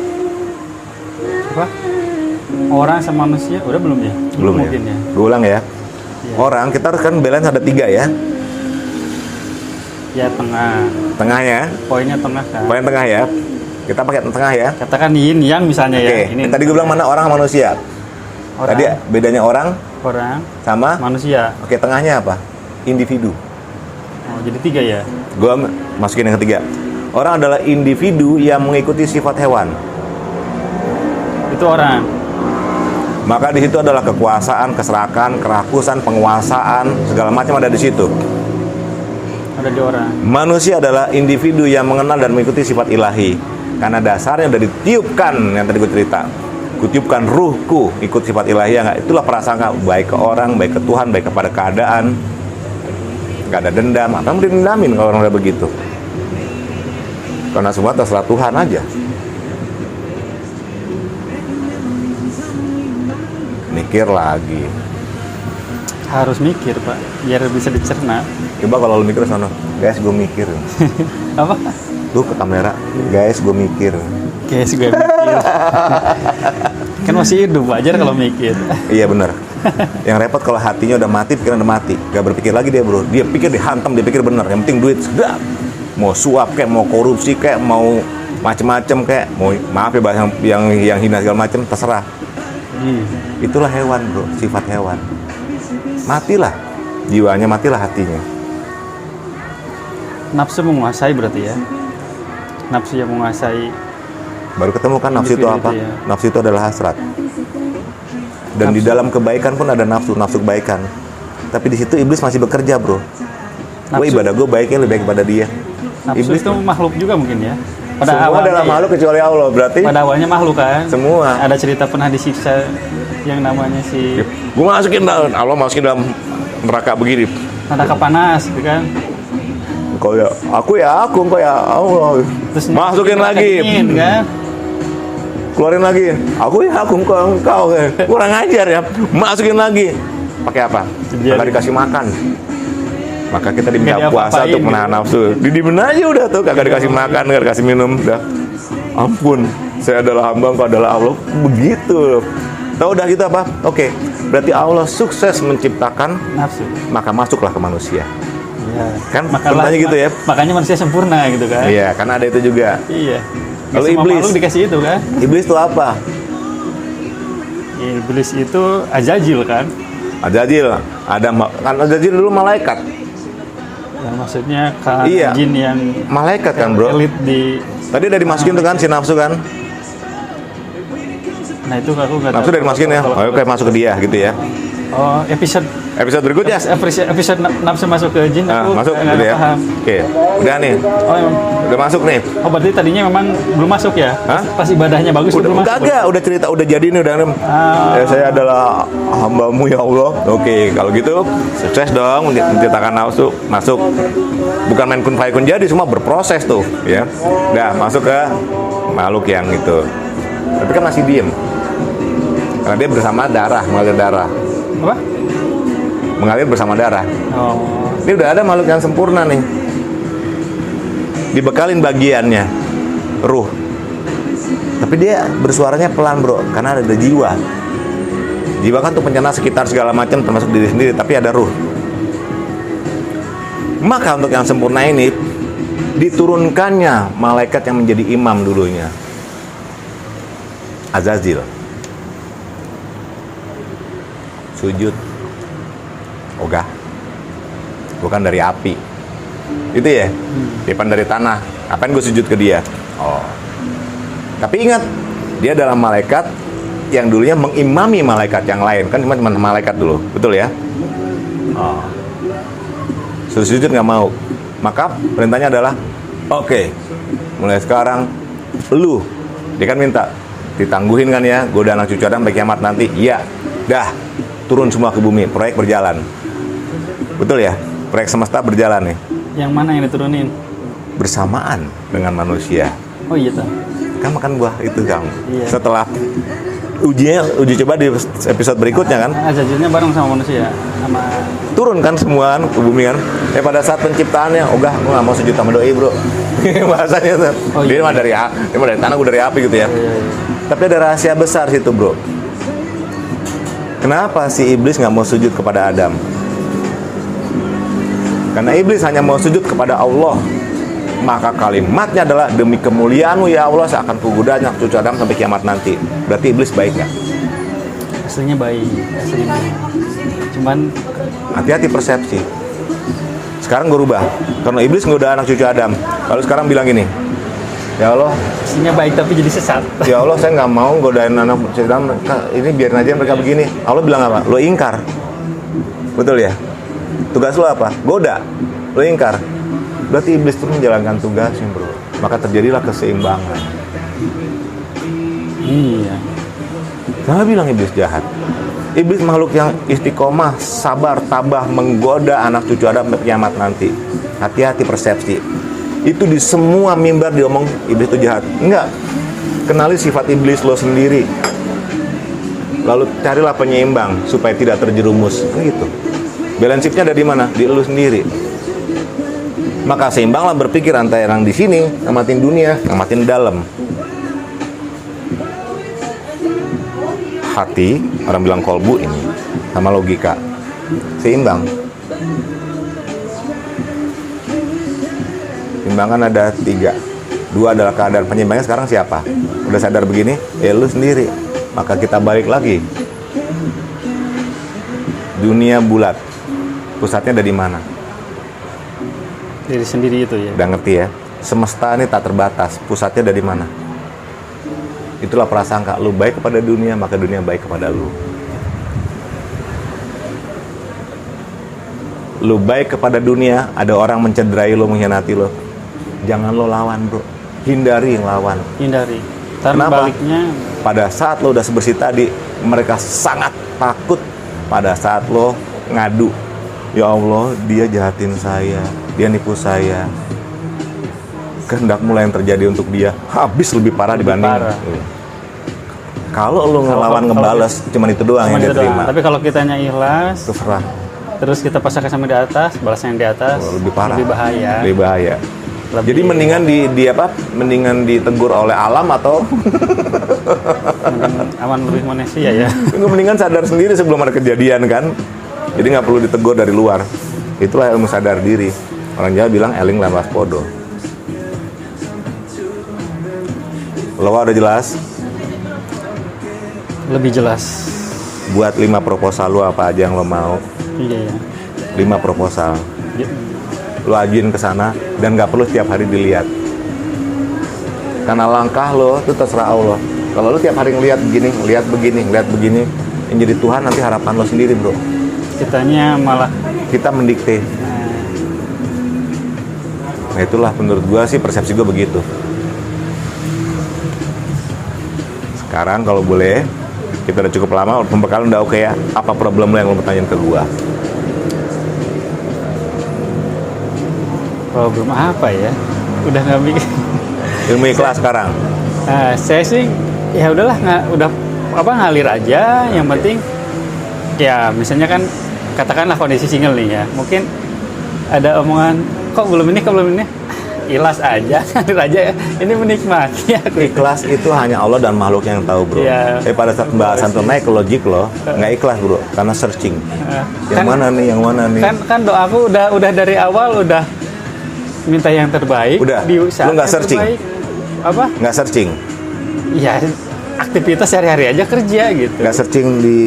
Apa? Orang sama manusia udah belum ya? Belum mungkin ya? ya. Gue ulang ya. Iya. Orang kita harus kan balance ada 3 ya. Ya tengah. Tengahnya, Poinnya tengah kan. poin tengah ya. Kita pakai tengah ya. Katakan yin yang misalnya Oke. ya. Ini Tadi gue bilang mana orang sama manusia. orang, Tadi bedanya orang orang sama. manusia. Oke, tengahnya apa? Individu. Oh, jadi 3 ya. Gue masukin yang ketiga. Orang adalah individu yang mengikuti sifat hewan. Itu orang. Maka di situ adalah kekuasaan, keserakan, kerakusan, penguasaan, segala macam ada di situ. Ada di orang. Manusia adalah individu yang mengenal dan mengikuti sifat ilahi. Karena dasarnya udah ditiupkan yang tadi gue cerita. kutiupkan ruhku ikut sifat ilahiyah nggak, itulah prasangka baik ke orang, baik ke Tuhan, baik kepada keadaan, nggak ada dendam. Apa yang mau didendamin kalau orang udah begitu? Karena semua terserah Tuhan aja. Mikir lagi. Harus mikir, Pak, biar bisa dicerna. Coba kalau lu mikir sana, guys gue mikir. Apa? Lu ke kamera, guys gue mikir. Guys, gue mikir. Kan masih hidup, wajar kalau mikir. Iya benar. Yang repot kalau hatinya udah mati, pikiran udah mati, gak berpikir lagi dia bro. Dia pikir dihantam, dia pikir bener. Yang penting duit, sedap. Mau suap kayak, mau korupsi kayak, mau macem-macem kayak, mau maaf ya bahasa yang hina segala macem, terserah. Itulah hewan bro, sifat hewan. Matilah jiwanya, matilah hatinya. Nafsu menguasai berarti ya. Nafsu yang menguasai. Baru ketemu kan nafsu itu apa? Ya. Nafsu itu adalah hasrat. Dan di dalam kebaikan pun ada nafsu kebaikan. Tapi di situ iblis masih bekerja bro. Gue ibadah gue baiknya lebih baik kepada dia. Nafsu Iblis itu makhluk juga mungkin ya. Semua adalah makhluk kecuali Allah, berarti pada awalnya makhluk kan. Semua. Ada cerita pernah disiksa yang namanya si gue masukin dalam, Allah masukin dalam neraka begini. neraka panas gitu kan. Kau ya aku, kau ya Allah. Terus Masukin neraka lagi. dingin, kan? Keluarin lagi. Aku ya aku, engkau. Kurang ajar ya. Masukin lagi. Pakai apa? Kagak dikasih makan. Maka kita diminta Nggak puasa diapa-apain untuk menahan nafsu. Didiemin aja udah tuh, kagak dikasih makan, kagak dikasih minum, udah. Ampun, saya adalah hamba, engkau adalah Allah. Begitu. Tahu udah gitu apa? Oke. Berarti Allah sukses menciptakan Nafsu. maka masuklah ke manusia. Iya. Kan pertanyaannya gitu ya. Makanya manusia sempurna gitu kan. Iya, karena ada itu juga. Iya. Lalu Semua iblis. makhluk dikasih itu kan. Iblis itu apa? Iblis itu Azazil kan. Azazil. Kan Azazil dulu malaikat. Yang maksudnya kan Iya. jin yang Malaikat kan, bro. elit di. Tadi udah dimasukin tuh kan si nafsu kan. Nah itu aku nggak tahu. Nafsu udah dimasukin ya. Oh, oke, masuk ke dia gitu ya. Oh, episode Episode berikutnya. nafsu masuk ke jin Nah, aku masuk nggak gitu ya. paham. Oke. Udah nih. Oh, emang. Udah masuk nih. Oh, berarti tadinya memang belum masuk ya? Hah? Pas ibadahnya bagus Udah belum masuk. agak, udah cerita, udah jadi nih udah. Ya, saya adalah hamba-Mu ya Allah. Oke, kalau gitu sukses dong menciptakan nafsu, masuk. Bukan main kun fayakun, jadi semua berproses tuh, ya. Udah masuk ke makhluk yang itu. Tapi kan masih diem. Karena dia bersama darah, mengalir darah. Apa? Mengalir bersama darah. Oh. Ini udah ada makhluk yang sempurna nih. Dibekalin bagiannya, ruh. Tapi dia bersuaranya pelan bro, karena ada jiwa. Jiwa kan tuh pencerna sekitar segala macam, termasuk diri sendiri, tapi ada ruh. Maka untuk yang sempurna ini, diturunkannya malaikat yang menjadi imam dulunya. Azazil. Sujud. Ogah. Bukan dari api. Itu ya? Depan dari tanah. Ngapain gue sujud ke dia? Oh. Tapi ingat, dia adalah malaikat yang dulunya mengimami malaikat yang lain. Kan cuma malaikat dulu. Betul ya? Oh. Suruh sujud nggak mau. Maka perintahnya adalah, oke, mulai sekarang lu, dia kan minta ditangguhin kan ya, gue udah anak cucu Adam sampai kiamat nanti. Iya, dah turun semua ke bumi, proyek berjalan. Betul ya? Proyek semesta berjalan nih. Yang mana yang diturunin? Bersamaan dengan manusia. Oh iya tuh. Kan makan buah itu Kang. Iya. Setelah uji coba di episode berikutnya kan, Azazilnya bareng sama manusia, sama turun kan semua kan ke bumi kan. Pada saat penciptaannya, ogah gue nggak mau sujud sama doi bro. Bahasanya tuh. Oh, Dia iya. mah dari tanah, gue dari api gitu ya. iya. Tapi ada rahasia besar situ bro. Kenapa si iblis nggak mau sujud kepada Adam? Karena iblis hanya mau sujud kepada Allah. Maka kalimatnya adalah, demi kemuliaan-Mu ya Allah, saya akan kugoda anak cucu Adam sampai kiamat nanti. Berarti iblis baik ya? Aslinya baik, aslinya. Cuman Hati-hati persepsi. Sekarang gue rubah. Karena iblis ngoda anak cucu Adam. Lalu sekarang bilang gini, ya Allah, aslinya baik tapi jadi sesat. ya Allah, saya nggak mau godain anak cucu Adam. Ini biarin aja mereka begini. Allah bilang apa? Lo ingkar. Betul ya? Tugas lo apa? Goda. Lo ingkar. Berarti iblis itu menjalankan tugasnya bro. Maka terjadilah keseimbangan. Iya. Kenapa bilang iblis jahat? Iblis makhluk yang istiqomah, sabar, tabah, menggoda anak cucu Adam kiamat nanti. Hati-hati persepsi. Itu di semua mimbar diomong iblis itu jahat. Enggak. Kenali sifat iblis lo sendiri. Lalu carilah penyeimbang supaya tidak terjerumus. Gitu. Balance-nya ada di mana? Di lo sendiri. Maka seimbanglah berpikir antara yang di sini, ngamatin dunia, ngamatin dalam. Hati, orang bilang kolbu ini, sama logika. Seimbang. Seimbangan ada 3. 2 adalah keadaan. Penyeimbangnya sekarang siapa? Udah sadar begini? Ya lu sendiri. Maka kita balik lagi. Dunia bulat. Pusatnya ada di mana? Diri sendiri itu ya. Udah ngerti ya? Semesta ini tak terbatas. Pusatnya ada di mana? Itulah prasangka. Lu baik kepada dunia, maka dunia baik kepada lu. Lu baik kepada dunia, ada orang mencederai lu, mengkhianati lu. Jangan lo lawan, bro. Hindari yang lawan. Hindari. Ntar Kenapa? baliknya Pada saat lo udah sebersih tadi, mereka sangat takut pada saat lo ngadu. Ya Allah, dia jahatin saya, dia nipu saya. Kehendak mulai yang terjadi untuk dia habis lebih parah dibanding. parah. Kalau lo ngelawan ngebales, cuman itu doang yang cuman dia itu doang. terima. Tapi kalau kitanya ikhlas, Terserah. terus kita pasangkan sama di atas, balasnya yang di atas, Lebih parah. lebih bahaya. Lebih bahaya. Lebih- Jadi mendingan di apa? Mendingan ditegur oleh alam atau Mending aman lebih manusia ya. mendingan sadar sendiri sebelum ada kejadian kan. Jadi nggak perlu ditegur dari luar. Itulah ilmu sadar diri. Orang Jawa bilang eling lan waspodo. Lo udah jelas? Lebih jelas. Buat 5 proposal lo apa aja yang lo mau. Iya ya. 5 proposal. Lo ajuin ke sana dan nggak perlu setiap hari dilihat. Karena langkah lo itu terserah Allah. Kalau lo tiap hari ngelihat begini, lihat begini, yang jadi Tuhan nanti harapan lo sendiri, bro. Kitanya malah Kita mendikte. Nah itulah menurut gua sih, persepsi gua begitu. Sekarang kalau boleh, kita udah cukup lama, pembekalan udah oke ya. Apa problem lo yang lo pertanyain ke gua? problem apa ya? Udah nggak mikir. Ilmu ikhlas sekarang. Nah, saya sih ya udahlah, udah ngalir aja. Yang penting ya misalnya kan katakanlah kondisi single nih ya, mungkin ada omongan kok belum ini, ikhlas aja, ngalir aja. Ini menikmati aku. Ikhlas itu hanya Allah dan makhluk yang tahu, bro. Iya. Tapi pada saat pembahasan tuh naik ke logik lo, nggak ikhlas, bro, karena searching. Yang mana nih? Kan doaku udah dari awal udah minta yang terbaik. Udah, di saat lu nggak yang searching? terbaik. Apa? Nggak searching. Ya aktivitas sehari-hari aja kerja gitu. Nggak searching di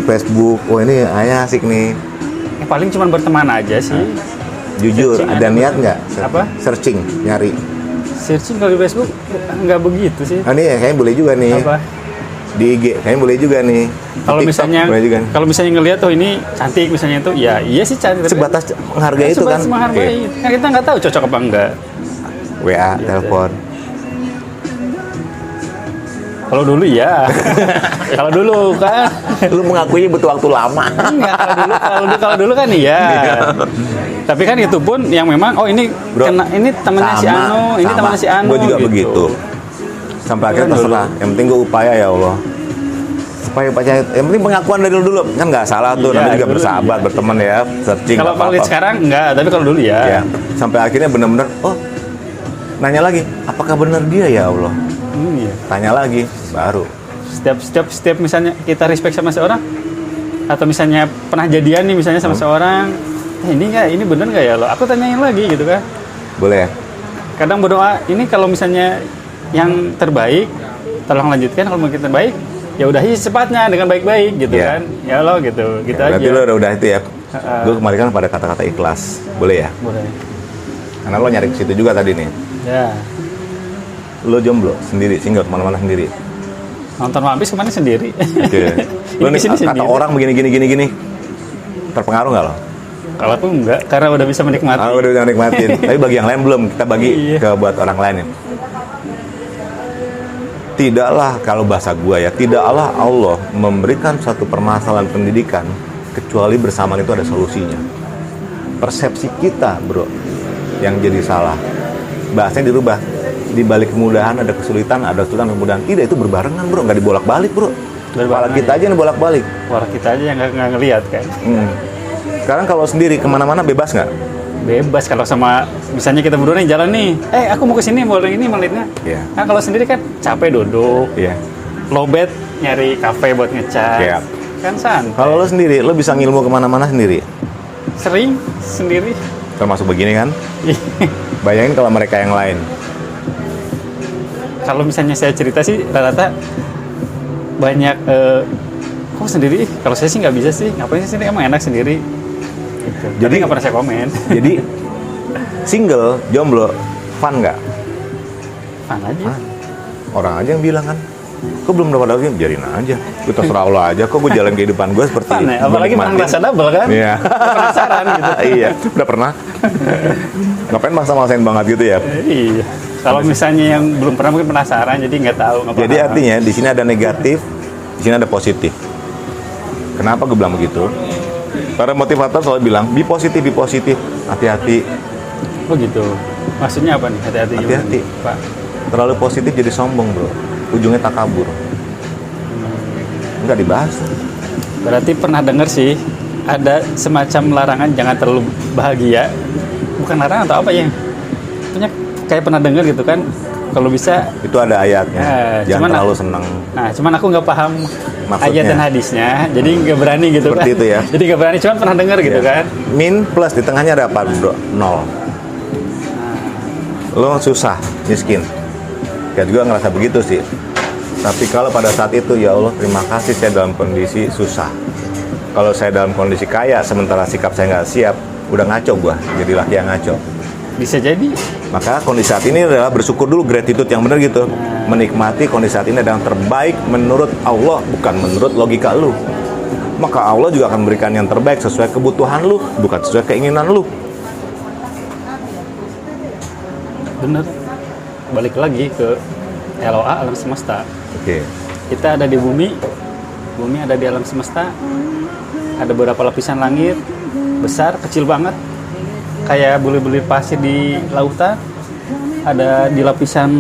Facebook. Oh ini asik nih. Paling cuma berteman aja sih. Jujur, Searching ada aja. niat nggak? Apa? Searching, nyari. Searching kalau di Facebook nggak begitu sih. Ah, ini kayaknya boleh juga nih. Apa? Di IG kayaknya boleh juga nih. Kalau TikTok misalnya boleh juga nih. ngelihat tuh ini cantik misalnya itu, ya iya sih cantik. tapi- Sebatas menghargai itu kan. Sebatas menghargai. Kan kita nggak tahu cocok apa enggak. Oke. WA, Gitu. telepon. Kalau dulu ya. Kalau dulu kan. Lu mengakuinya butuh waktu lama. Enggak, kalau dulu kan iya. Tapi kan itu pun yang memang ini Bro, ini temannya si Anu, ini temannya si Anu. Gue juga gitu. begitu. Sampai akhirnya Kan dulu. terserah. Yang penting gue upaya ya Allah. Supaya percaya. Yang penting pengakuan dari dulu kan nggak salah tuh. Iya, Namanya juga dulu bersahabat, iya. berteman ya, searching. Kalau nggak apa-apa. sekarang enggak, tapi kalau dulu ya. Ya. Sampai akhirnya benar-benar, nanya lagi, apakah benar dia ya Allah? Iya. Tanya lagi, baru. Setiap misalnya kita respect sama seorang, atau misalnya pernah jadian nih misalnya sama seorang, ini bener nggak ya lo? Aku tanyain lagi gitu kan. Boleh ya? Kadang berdoa, ini kalau misalnya yang terbaik, tolong lanjutkan. Kalau mungkin terbaik, ya udah secepatnya dengan baik-baik gitu Iya. kan. Ya lo gitu Ya, berarti aja. lo udah itu ya. Ha-ha. Gue kembalikan pada kata-kata ikhlas. Boleh ya? Boleh. Karena lo nyari ke situ juga tadi nih. Ya. Lo jomblo sendiri, single kemana-mana sendiri. Nonton One Piece kemarin sendiri. Oke. Lo Ini nih kesini kata sendiri. orang begini. Terpengaruh nggak lo? Kalau aku enggak, karena udah bisa menikmati. Udah bisa nikmatin. Tapi bagi yang lain belum. Kita bagi Iya. ke buat orang lain ya. tidaklah, kalau bahasa gua ya, tidaklah Allah memberikan satu permasalahan pendidikan kecuali bersamaan itu ada solusinya. Persepsi kita, bro, yang jadi salah. Bahasanya dirubah. Di balik kemudahan ada kesulitan, ada kesulitan kemudahan. Tidak, itu berbarengan, bro, nggak dibolak-balik, bro. Kepala kita aja yang bolak-balik. Kepala kita aja yang nggak ngelihat kan. Sekarang kalau sendiri kemana-mana bebas nggak? Bebas. Kalau sama misalnya kita berdua nih jalan nih, aku mau ke sini, mau ini, mau lihatnya. Iya. Nah kalau sendiri kan capek duduk, Iya. lowbat nyari kafe buat ngecas. Iya. Kan santai. Kalau lo sendiri, lo bisa ngilmu kemana-mana sendiri. Sering sendiri. Termasuk begini kan? Bayangin kalau mereka yang lain. Kalau misalnya saya cerita sih rata-rata banyak kok sendiri. Kalau saya sih nggak bisa sih. Ngapain sih sendiri? Emang enak sendiri. Gitu. Jadi nggak pernah saya komen. Jadi single, jomblo, fun nggak? Fun aja. Orang aja yang bilang kan, kok belum dapat lagi, biarin aja. Gue terserah Allah aja, kok gue jalan kehidupan gue seperti Fun ya? Apalagi pernah ngerasa double kan? Iya. Penasaran gitu. Iya, udah pernah. Ngapain maksa-maksain banget gitu ya? Iya. Kalau misalnya yang belum pernah mungkin penasaran, jadi nggak tahu. Jadi artinya di sini ada negatif, di sini ada positif. Kenapa gue bilang begitu? Para motivator selalu bilang, be positif, hati-hati. Oh gitu. Maksudnya apa nih? Hati-hati. Hati-hati. Gimana, Pak. Terlalu positif jadi sombong, bro. Ujungnya takabur. Nggak dibahas. Berarti pernah dengar sih ada semacam larangan jangan terlalu bahagia. Bukan larangan atau apa ya? Punya kayak pernah dengar gitu kan. Kalau bisa Itu ada ayatnya. Jangan terlalu senang. Nah, cuman aku nggak paham Maksudnya? ayat dan hadisnya, jadi nggak berani gitu Seperti kan. itu ya. Jadi nggak berani, cuman pernah dengar gitu Iya. kan. Min plus di tengahnya ada apa, bro? 0. Lo susah, miskin. Ya juga ngerasa begitu sih. Tapi kalau pada saat itu, ya Allah, terima kasih saya dalam kondisi susah. Kalau saya dalam kondisi kaya, sementara sikap saya nggak siap, udah ngaco gua, jadi laki yang ngaco. Bisa jadi. Maka kondisi saat ini adalah bersyukur dulu, gratitude yang benar gitu. Menikmati kondisi saat ini adalah yang terbaik menurut Allah, bukan menurut logika lu. Maka Allah juga akan memberikan yang terbaik sesuai kebutuhan lu, bukan sesuai keinginan lu. Bener. Balik lagi ke LOA, alam semesta. Oke. Kita ada di bumi ada di alam semesta, ada beberapa lapisan langit, besar, kecil banget, kayak bulir-bulir pasir di lautan. Ada di lapisan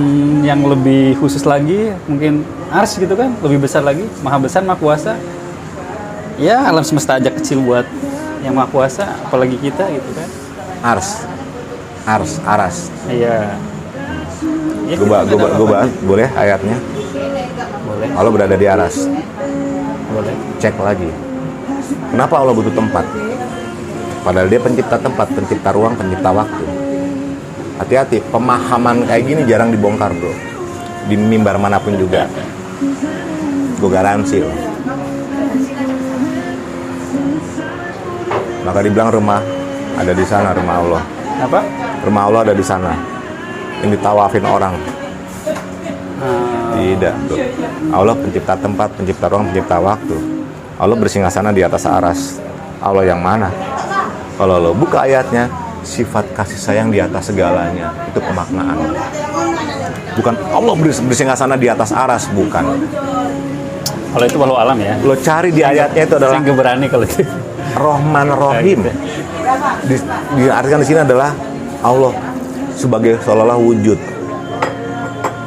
yang lebih khusus lagi, mungkin Ars gitu kan, lebih besar lagi, maha besar, maha kuasa. Ya alam semesta aja kecil buat yang maha kuasa, apalagi kita gitu kan. Aras. Iya. Ya, Gue kita nggak ada apa-apa. bahas, boleh ayatnya? Boleh. Allah berada di aras. Boleh. Cek lagi. Kenapa Allah butuh tempat? Padahal dia pencipta tempat, pencipta ruang, pencipta waktu. Hati-hati, pemahaman kayak gini jarang dibongkar, bro. Di mimbar manapun juga. Gue garansi loh. Maka dibilang rumah ada di sana, rumah Allah. Apa? Rumah Allah ada di sana. Yang ditawafin orang. Tidak, bro. Allah pencipta tempat, pencipta ruang, pencipta waktu. Allah bersinggasana di atas aras. Allah yang mana? Kalau lo buka ayatnya, sifat kasih sayang di atas segalanya. Itu pemaknaan. Bukan Allah bersinggasana di atas aras, bukan. Kalau itu walau alam ya. Lo cari di ayatnya itu adalah Saya nggak berani kalau itu. Rahman Rahim. Diartikan di sini adalah Allah sebagai seolah-olah wujud.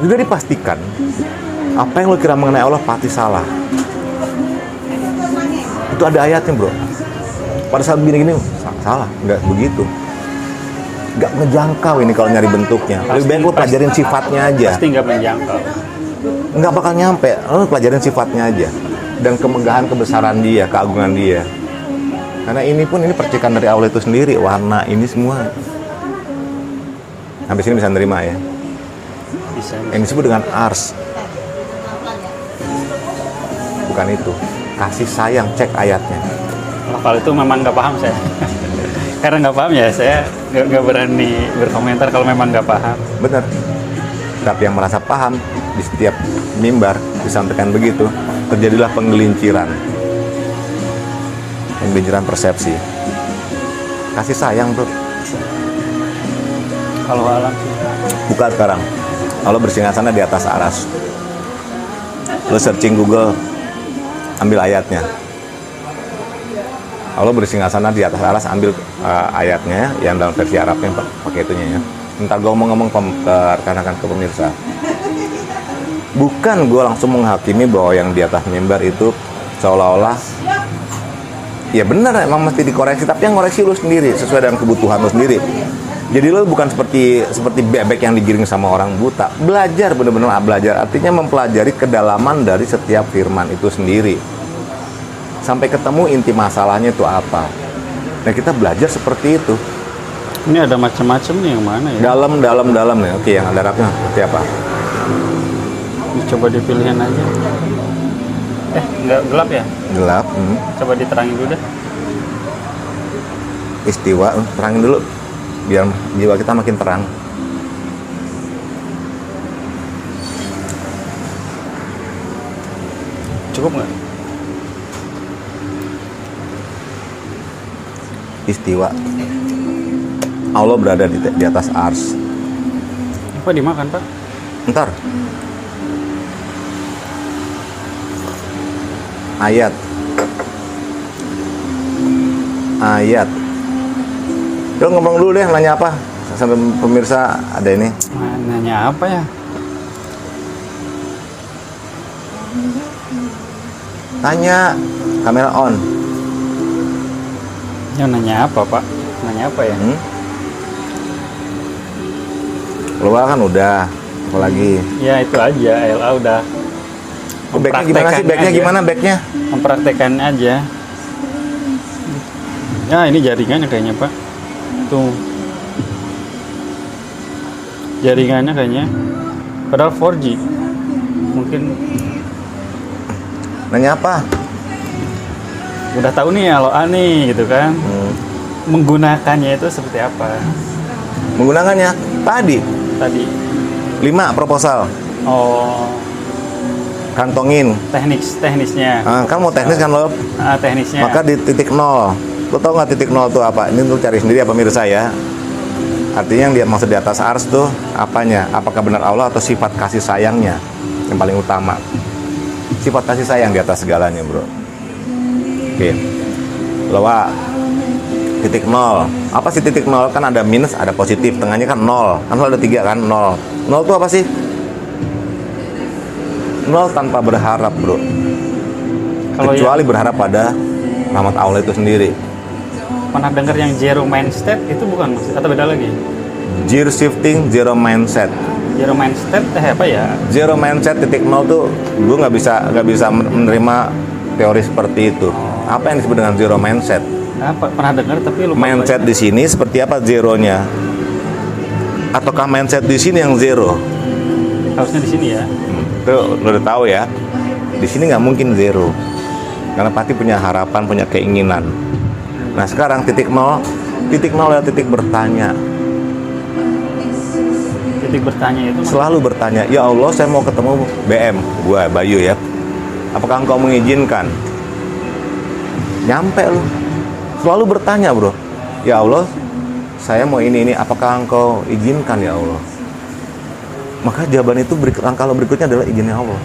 Juga dipastikan apa yang lo kira mengenai Allah pasti salah. Itu ada ayatnya, bro. Pada saat gini-gini salah, nggak begitu. Nggak ngejangkau ini kalau nyari bentuknya. Lebih baik lo pelajarin sifatnya aja. Pasti nggak menjangkau. Nggak bakal nyampe. Lo pelajarin sifatnya aja dan kemegahan, kebesaran dia, keagungan dia. Karena ini percikan dari Allah itu sendiri, warna ini semua. Sampai sini bisa nerima ya. Bisa. Yang disebut dengan ars. Bukan itu. Kasih sayang, cek ayatnya. Oh, kalau itu memang nggak paham saya. Karena nggak paham ya, saya nggak berani berkomentar kalau memang nggak paham. Bener. Tapi yang merasa paham, di setiap mimbar disampaikan begitu, terjadilah penggelinciran persepsi. Kasih sayang, bro. Kalau alam sih. Buka sekarang. Allah bersinggasana di atas aras. Lu searching Google, ambil ayatnya. Allah bersinggasana di atas aras, ambil ayatnya yang dalam versi Arabnya, pakai itunya ya. Ntar gue ngomong ke rekan-rekan, ke pemirsa. Bukan gue langsung menghakimi bahwa yang di atas mimbar itu seolah-olah ya benar, emang mesti dikoreksi, tapi yang ngoreksi lu sendiri sesuai dengan kebutuhan lu sendiri. Jadi lu bukan seperti bebek yang digiring sama orang buta. Belajar, benar-benar belajar, artinya mempelajari kedalaman dari setiap firman itu sendiri sampai ketemu inti masalahnya itu apa. Nah, kita belajar seperti itu. Ini ada macam-macam nih, yang mana ya? Dalam nih. Oke, yang ada Arabnya seperti apa? Ini coba dipilihin aja. Nggak gelap ya? Gelap. Coba diterangin dulu deh. Istiwa, terangin dulu biar jiwa kita makin terang. Cukup nggak? Istiwa, Allah berada di atas ars. Apa dimakan, Pak? Ntar ayat Lo ngomong dulu deh, nanya apa sampai pemirsa ada ini. Nanya apa ya? Tanya, kamera on. Ya, nanya apa, Pak? Nanya apa ya? Keluar kan udah, apalagi? Ya itu aja, LA udah. Backnya gimana sih? Backnya aja. gimana backnya? Mempraktekan aja. Ya ini jaringannya kayaknya, Pak. Tuh. Jaringannya kayaknya. Padahal 4G. Mungkin. Nanya apa? Udah tahu nih LA nih gitu kan. Menggunakannya itu seperti apa? Menggunakannya tadi 5 proposal. Oh, Kantongin. teknisnya. Kan mau teknis kan lo? Teknisnya. Maka di titik 0. Lo tau nggak titik 0 itu apa? Ini lo cari sendiri apa pemirsa ya. Artinya yang dia maksud di atas ars tuh apanya? Apakah benar Allah atau sifat kasih sayangnya yang paling utama? Sifat kasih sayang di atas segalanya, bro. Oke. Loa titik 0. Apa sih titik 0? Kan ada minus, ada positif, tengahnya kan 0. Kan ada 3 kan? 0. 0 itu apa sih? 0 tanpa berharap, bro. Kecuali berharap pada rahmat Allah itu sendiri. Pernah dengar yang zero mindset itu bukan maksud atau beda lagi? Zero shifting, zero mindset. Zero mindset apa ya? Zero mindset titik 0 tuh gue nggak bisa menerima teori seperti itu. Apa yang disebut dengan zero mindset? Pernah dengar tapi lupa. Mindset di sini seperti apa zeronya? Ataukah mindset di sini yang zero? Harusnya di sini ya. Tuh lo udah tahu ya. Di sini nggak mungkin zero. Karena pasti punya harapan, punya keinginan. Nah sekarang titik 0 adalah titik bertanya. Titik bertanya itu Selalu bertanya, ya Allah saya mau ketemu BM, gua Bayu ya. Apakah engkau mengizinkan? Nyampe lu. Selalu bertanya, bro. Ya Allah, saya mau ini, apakah engkau izinkan ya Allah? Maka jawaban itu langkah berikutnya adalah izinnya Allah.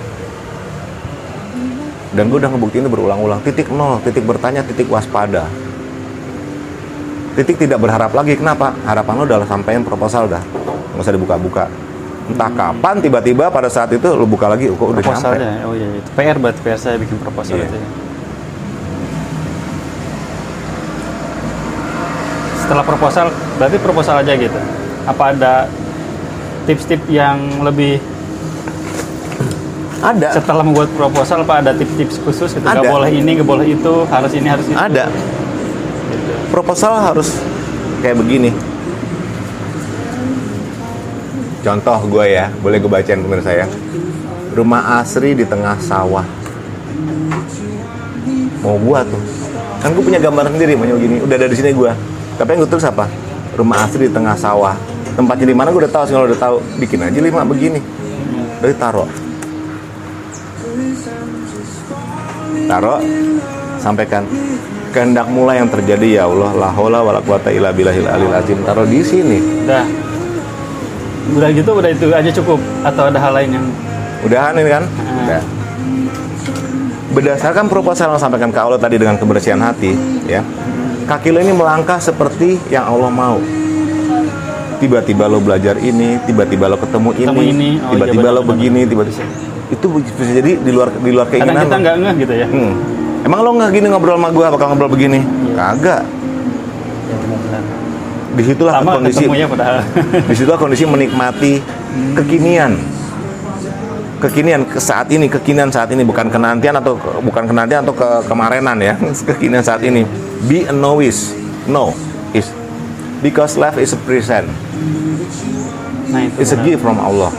Dan gue udah ngebuktiin itu berulang-ulang. Titik 0, titik bertanya, titik waspada. Titik tidak berharap lagi. Kenapa? Harapan lo adalah sampaikan proposal dah. Nggak usah dibuka-buka. Entah kapan tiba-tiba pada saat itu lo buka lagi, kok udah nyampe. Oh iya, itu PR berarti PR saya bikin proposal itu ya. Setelah proposal, berarti proposal aja gitu. Apa ada tips-tips yang lebih? Ada. Setelah membuat proposal, Pak, ada tips-tips khusus gitu? Nggak boleh ini, nggak boleh itu, harus ini, harus itu? Ada. Gitu. Proposal harus kayak begini. Contoh gue ya, boleh gue bacain pemirsa ya. Rumah asri di tengah sawah. Mau gua tuh. Kan gue punya gambar sendiri, maunya begini. Udah ada di sini gue. Tapi yang gue tulis apa? Rumah asri di tengah sawah. Tempatnya di mana gue udah tahu sih, kalau udah tahu bikin aja 5 begini. Dari taruh, sampaikan kehendak mulai yang terjadi ya Allah, la haula wala quwata illa billahil aliyil azim. Taruh di sini. Udah gitu, udah itu aja cukup atau ada hal lain yang udahan ini kan? Udah. berdasarkan proposal yang sampaikan ke Allah tadi dengan kebersihan hati, ya, kaki lo ini melangkah seperti yang Allah mau. Tiba-tiba lo belajar ini, tiba-tiba lo ketemu ini, Oh, tiba-tiba iya, lo begini, tiba-tiba itu bisa jadi di luar kadang keinginan kita lo. nggak ngeh gitu ya. Emang lo nggak gini ngobrol sama gue, bakal ngobrol begini? Kagak. Ya, benar-benar. Disitulah Lama kondisi, ketemu ya padahal. disitulah kondisi menikmati kekinian saat ini, kekinian saat ini, bukan kenantian atau kemarenan ya. Kekinian saat ini. Be a novice. No is because life is a present. Nah, itu It's a benar. gift from Allah.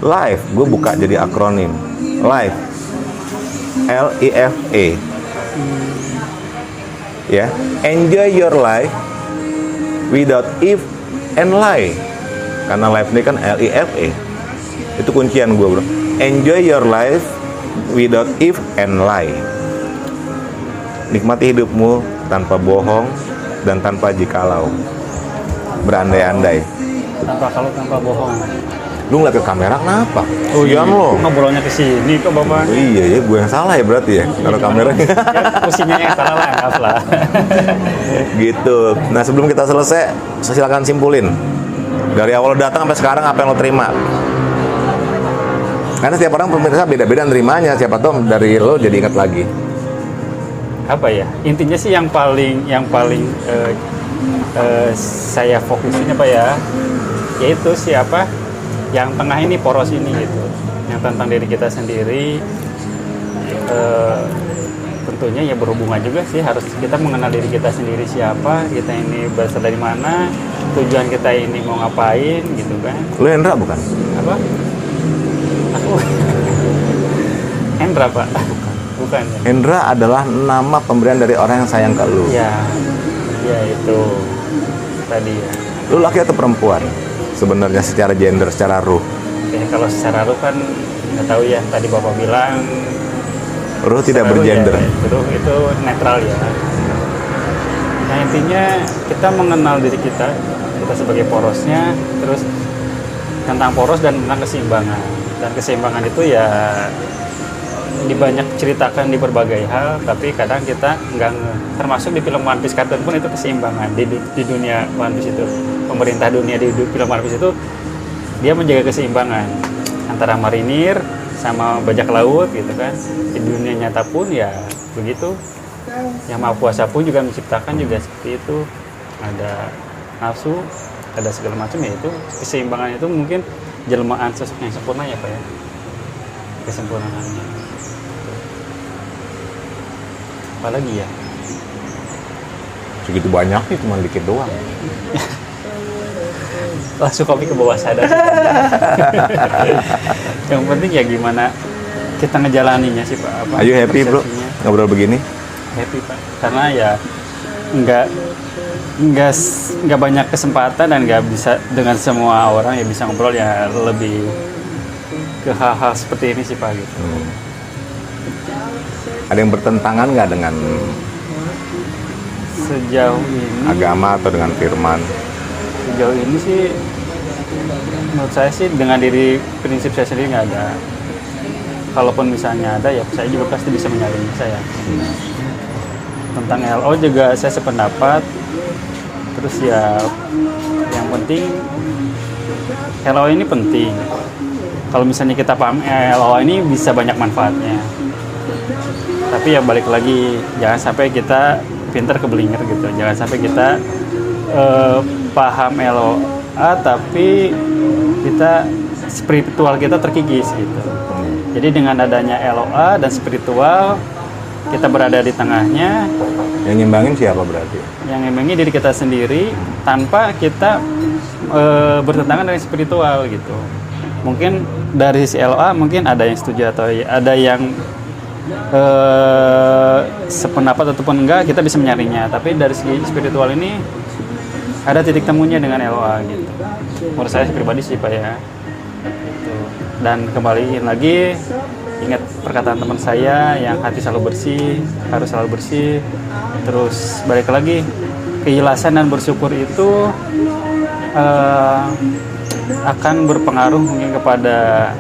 Life, gue buka jadi akronim. Life, LIFE. Ya, enjoy your life without if and lie. Karena life ini kan LIFE. Itu kuncian gue, bro. Enjoy your life without if and lie. Nikmati hidupmu tanpa bohong dan tanpa jikalau. Berandai-andai. Tanpa bohong. Lu ngeliat ke kamera kenapa? Oh Sian lo. ngobrolnya ke sini kok Bapak. Iya ya, gue yang salah ya berarti ya. Kalau kameranya Ya, kursinya yang salah lah, maaf lah. gitu. Nah, sebelum kita selesai, silakan simpulin. Dari awal lo datang sampai sekarang apa yang lo terima? Karena setiap orang pemirsa beda-beda nerimanya. Siapa tahu dari lo jadi ingat lagi. Apa ya? Intinya sih yang paling saya fokusin apa ya? Yaitu siapa? Yang tengah ini, poros ini gitu, yang tentang diri kita sendiri. Tentunya ya berhubungan juga sih, harus kita mengenal diri kita sendiri, siapa kita ini, berasal dari mana, tujuan kita ini mau ngapain gitu kan. Lo Hendra bukan? Apa? Aku Hendra Pak? Bukan ya? Hendra adalah nama pemberian dari orang yang sayang ke lo. Ya itu tadi ya. Lo laki atau perempuan? Sebenarnya secara gender, secara ruh. Ya kalau secara ruh kan nggak tahu ya, tadi Bapak bilang Ruh tidak ruh bergender. ya, ruh itu netral ya. Nah intinya kita mengenal diri kita sebagai porosnya, terus tentang poros dan tentang keseimbangan. Dan keseimbangan itu ya dibanyak ceritakan di berbagai hal, tapi kadang kita nggak termasuk di film One Piece kartun pun itu keseimbangan di dunia One Piece itu. Pemerintah dunia di film One Piece itu dia menjaga keseimbangan antara marinir sama bajak laut gitu kan. Di dunia nyata pun ya begitu. Yang Maha Kuasa pun juga menciptakan juga seperti itu. Ada nafsu, ada segala macam, ya itu keseimbangan itu mungkin jelmaan sosok yang sempurna ya Pak ya. Kesempurnaannya. Apalagi ya? Segitu banyak sih, cuma dikit doang. Langsung kopi ke bawah sadar. Yang penting ya gimana kita ngejalaninya sih Pak. Apa, Are you happy bro persepsinya. ngobrol begini? Happy Pak. Karena ya nggak banyak kesempatan dan nggak bisa dengan semua orang ya bisa ngobrol ya lebih ke hal-hal seperti ini sih Pak gitu. Ada yang bertentangan nggak dengan Sejauh ini agama atau dengan firman? Sejauh ini sih menurut saya sih dengan diri prinsip saya sendiri nggak ada. Kalaupun misalnya ada ya saya juga pasti bisa menyaring saya. Tentang LO juga saya sependapat. Terus ya yang penting LO ini penting. Kalau misalnya kita paham LO ini bisa banyak manfaatnya. Tapi ya balik lagi jangan sampai kita pinter kebelinger gitu. Jangan sampai kita paham LOA tapi kita spiritual kita terkikis gitu. Jadi dengan adanya LOA dan spiritual kita berada di tengahnya. Yang nyimbangin siapa berarti? Yang ngimbangin diri kita sendiri tanpa kita bertentangan dengan spiritual gitu. Mungkin dari sisi LOA mungkin ada yang setuju atau ada yang sependapat ataupun enggak, kita bisa menyaringnya. Tapi dari segi spiritual ini ada titik temunya dengan LOA gitu. Menurut saya pribadi sih Pak ya. Gitu. Dan kembaliin lagi, ingat perkataan teman saya yang hati selalu bersih, harus selalu bersih. Terus balik lagi, keikhlasan dan bersyukur itu akan berpengaruh mungkin kepada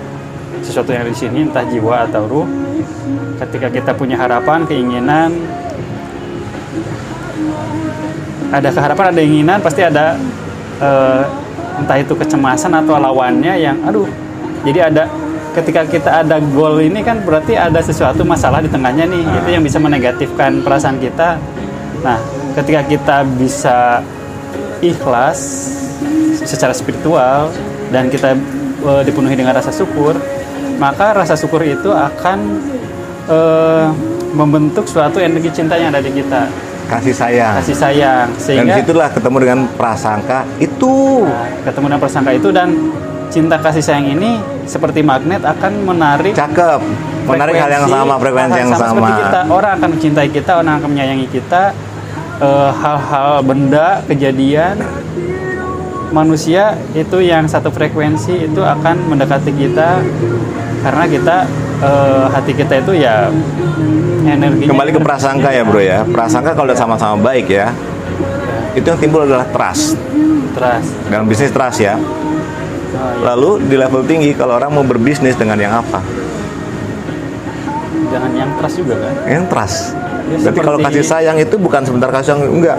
sesuatu yang ada di sini, entah jiwa atau ruh. Ketika kita punya harapan, keinginan, ada keharapan, ada keinginan, pasti ada entah itu kecemasan atau lawannya yang jadi ada, ketika kita ada goal ini kan berarti ada sesuatu masalah di tengahnya nih, itu yang bisa menegatifkan perasaan kita. Nah, ketika kita bisa ikhlas secara spiritual dan kita dipenuhi dengan rasa syukur, maka rasa syukur itu akan membentuk suatu energi cinta yang ada di kita, Kasih sayang. kasih sayang, Dan sehingga disitulah ketemu dengan prasangka itu. ketemu dengan prasangka itu, dan cinta kasih sayang ini seperti magnet akan menarik Cakep. Menarik hal yang sama, frekuensi yang sama. seperti kita. Orang akan mencintai kita, orang akan menyayangi kita. Hal-hal, benda, kejadian, manusia itu yang satu frekuensi itu akan mendekati kita, karena kita hati kita itu ya energinya. Kembali ke prasangka ya bro ya. Prasangka kalau udah sama-sama baik ya, itu yang timbul adalah trust. Trust. Dalam bisnis trust ya. Lalu di level tinggi kalau orang mau berbisnis dengan yang apa? Jangan yang trust juga kan? Yang trust. Ya, Berarti kalau seperti- kasih sayang itu bukan sebentar kasih sayang, enggak.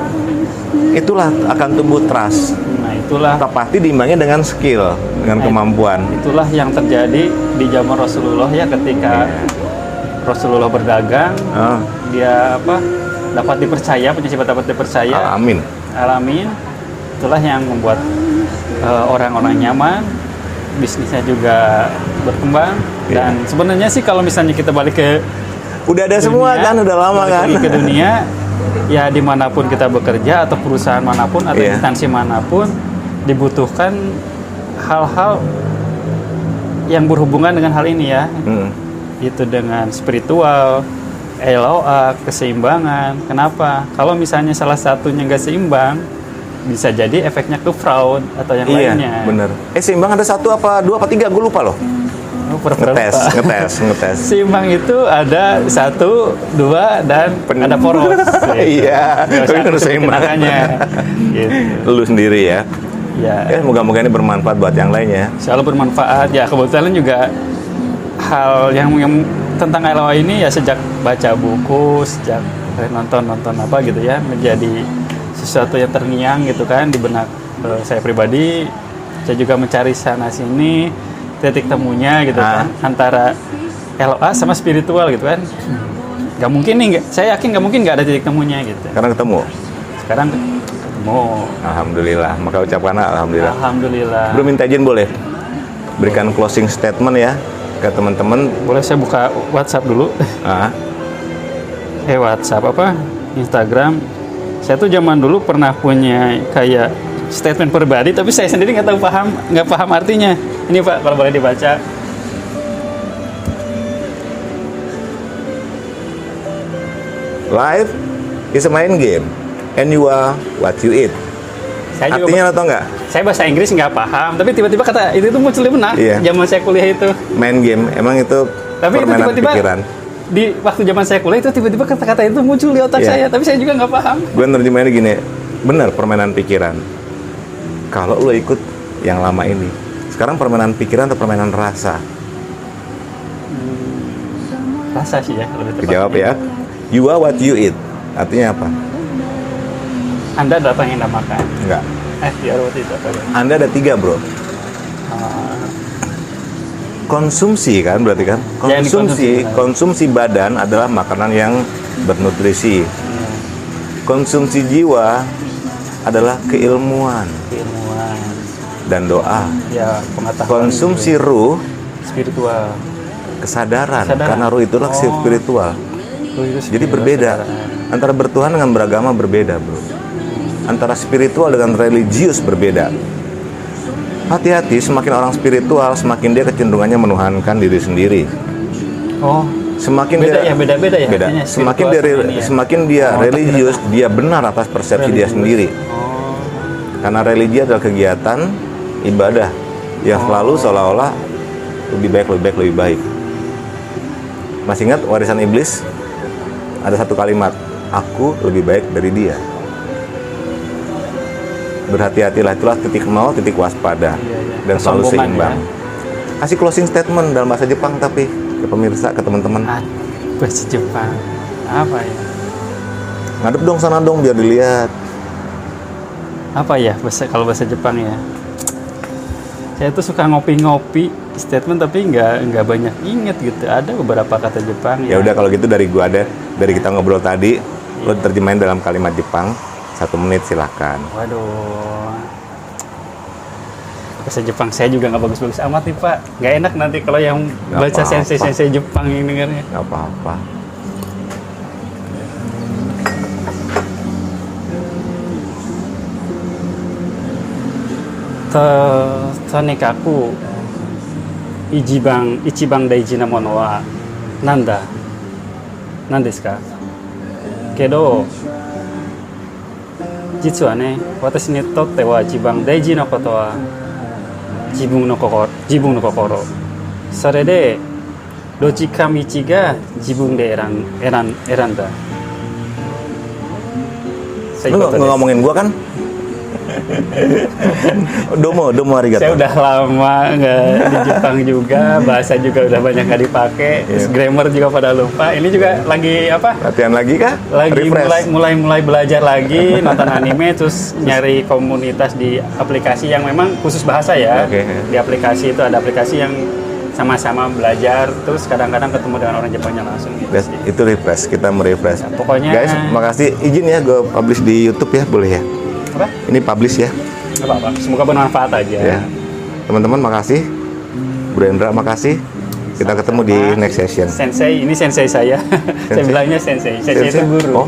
Itulah akan tumbuh trust. Nah, itulah Pasti diimbangi dengan skill, dengan kemampuan. itulah yang terjadi di zaman Rasulullah ya, ketika Rasulullah berdagang, dia dapat dipercaya, punya sifat dapat dipercaya. Amin. Alamin. Itulah yang membuat orang-orang nyaman, bisnisnya juga berkembang. Dan sebenarnya sih kalau misalnya kita balik ke Udah ada semua dunia, kan, udah lama balik kan. lagi ke dunia, ya dimanapun kita bekerja atau perusahaan manapun atau Iya. instansi manapun, dibutuhkan hal-hal yang berhubungan dengan hal ini ya. Itu dengan spiritual, LOA, keseimbangan. Kenapa? Kalau misalnya salah satunya nggak seimbang, bisa jadi efeknya ke fraud atau yang Iya, lainnya. bener. Seimbang ada 1 apa 2 apa 3, gue lupa loh. Ngetes. Seimbang itu ada 1, 2, dan ada poros. Iya, tapi harus seimbang. Makanya, gitu. Lu sendiri ya. Ya, Moga-moga ini bermanfaat buat yang lainnya. selalu bermanfaat. Ya, kebetulan juga hal yang tentang LOA ini ya, sejak baca buku, sejak nonton apa gitu ya, menjadi sesuatu yang terngiang gitu kan di benak saya pribadi. Saya juga mencari sana sini titik temunya gitu kan, antara LOA sama spiritual gitu kan. Gak mungkin nih, saya yakin gak mungkin gak ada titik temunya gitu. Karena ketemu. Sekarang ketemu. Alhamdulillah. Maka ucapkan alhamdulillah. Alhamdulillah. Bro minta izin boleh berikan closing statement ya ke teman-teman. Boleh saya buka WhatsApp dulu? WhatsApp Instagram. Saya tuh zaman dulu pernah punya kayak statement pribadi, tapi saya sendiri nggak paham artinya. Ini Pak, kalau boleh dibaca. Life is a mind game and you are what you eat. Saya juga Artinya lo tau nggak? saya bahasa Inggris nggak paham, tapi tiba-tiba kata itu tuh muncul di benak. Iya. Zaman saya kuliah itu. Main game, emang itu Tapi itu permainan tiba-tiba pikiran. di waktu zaman saya kuliah itu tiba-tiba kata-kata itu muncul di otak Iya. saya, tapi saya juga nggak paham. Gue nerjemahinnya gini, bener permainan pikiran. Kalau lo ikut yang lama ini, sekarang permainan pikiran atau permainan rasa? Rasa sih ya, lebih tepatnya. Kejawab ya. You are what you eat. Artinya apa? Anda datang yang Anda makan. Enggak. Biar waktu itu apa ya? Anda ada 3 bro. Konsumsi kan berarti kan? Yang dikonsumsi. Konsumsi badan adalah makanan yang bernutrisi. Konsumsi jiwa adalah keilmuan Keilmuan, dan doa. ya pengetahuan. Konsumsi ruh, Spiritual. kesadaran. Kesadaran. Karena ruh itulah spiritual. Jadi Spiritual, berbeda. kesadaran. Antara bertuhan dengan beragama berbeda bro. Antara spiritual dengan religius berbeda. Hati-hati, semakin orang spiritual, semakin dia kecenderungannya menuhankan diri sendiri. Oh, Semakin beda dia ya, beda ya beda. artinya, Semakin spiritual dia sama ini ya. semakin dia religius, dia benar atas persepsi dia Religius. sendiri. Oh, Karena religi adalah kegiatan ibadah yang selalu seolah-olah lebih baik. Masih ingat warisan iblis? Ada satu kalimat, aku lebih baik dari dia. Berhati-hatilah, itulah titik nol, titik waspada, dan selalu Kesombongan seimbang. ya. Kasih closing statement dalam bahasa Jepang tapi ke pemirsa, ke teman-teman. Bahasa Jepang apa ya? Ngadep dong sana dong biar dilihat. Apa ya kalau bahasa Jepang ya? Saya tuh suka ngopi-ngopi statement tapi nggak banyak inget gitu. Ada beberapa kata Jepang. Ya udah kalau gitu dari gua ada, dari kita ngobrol tadi, lo terjemahin dalam kalimat Jepang 1 menit silahkan. Waduh. Bahasa Jepang saya juga nggak bagus-bagus amat nih Pak. Nggak enak nanti kalau yang Nggak baca apa-apa. sensei Jepang yang dengarnya. Nggak apa-apa. Tonikaku ichiban daiji na mono wa nanda? Nan desu ka? Kedo, jitsu wa ne, watashi ni totte wa ichiban daiji na koto wa jibun no kokoro. Sore de doji ka michi ga jibun de eranda. Lu nggak ngomongin gua kan? Domo arigato. Saya udah lama nggak di Jepang juga, bahasa juga udah banyak nggak dipakai, terus grammar juga pada lupa. Ini juga lagi apa? Latihan lagi kah? Lagi Refresh. mulai belajar lagi nonton anime, terus nyari komunitas di aplikasi yang memang khusus bahasa ya. Oke. Di aplikasi itu ada aplikasi yang sama-sama belajar, terus kadang-kadang ketemu dengan orang Jepangnya langsung. Guys, itu refresh, kita merefresh. Ya, pokoknya Guys, makasih, izin ya gue publish di YouTube ya, boleh ya? apa? Ini publish ya. Nggak apa-apa, semoga bermanfaat aja. Ya. Teman-teman makasih. Bro Hendra makasih. Kita ketemu di next session. Sensei, ini sensei saya. Saya bilangnya sensei. Sensei itu guru. Oh,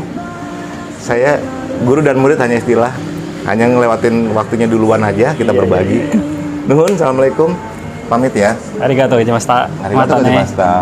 saya guru dan murid hanya istilah. Hanya ngelewatin waktunya duluan aja, kita Iya, berbagi. iya. Nuhun, assalamualaikum. Pamit ya. Arigatou gozaimashita. Arigatou Mata ne. gozaimashita.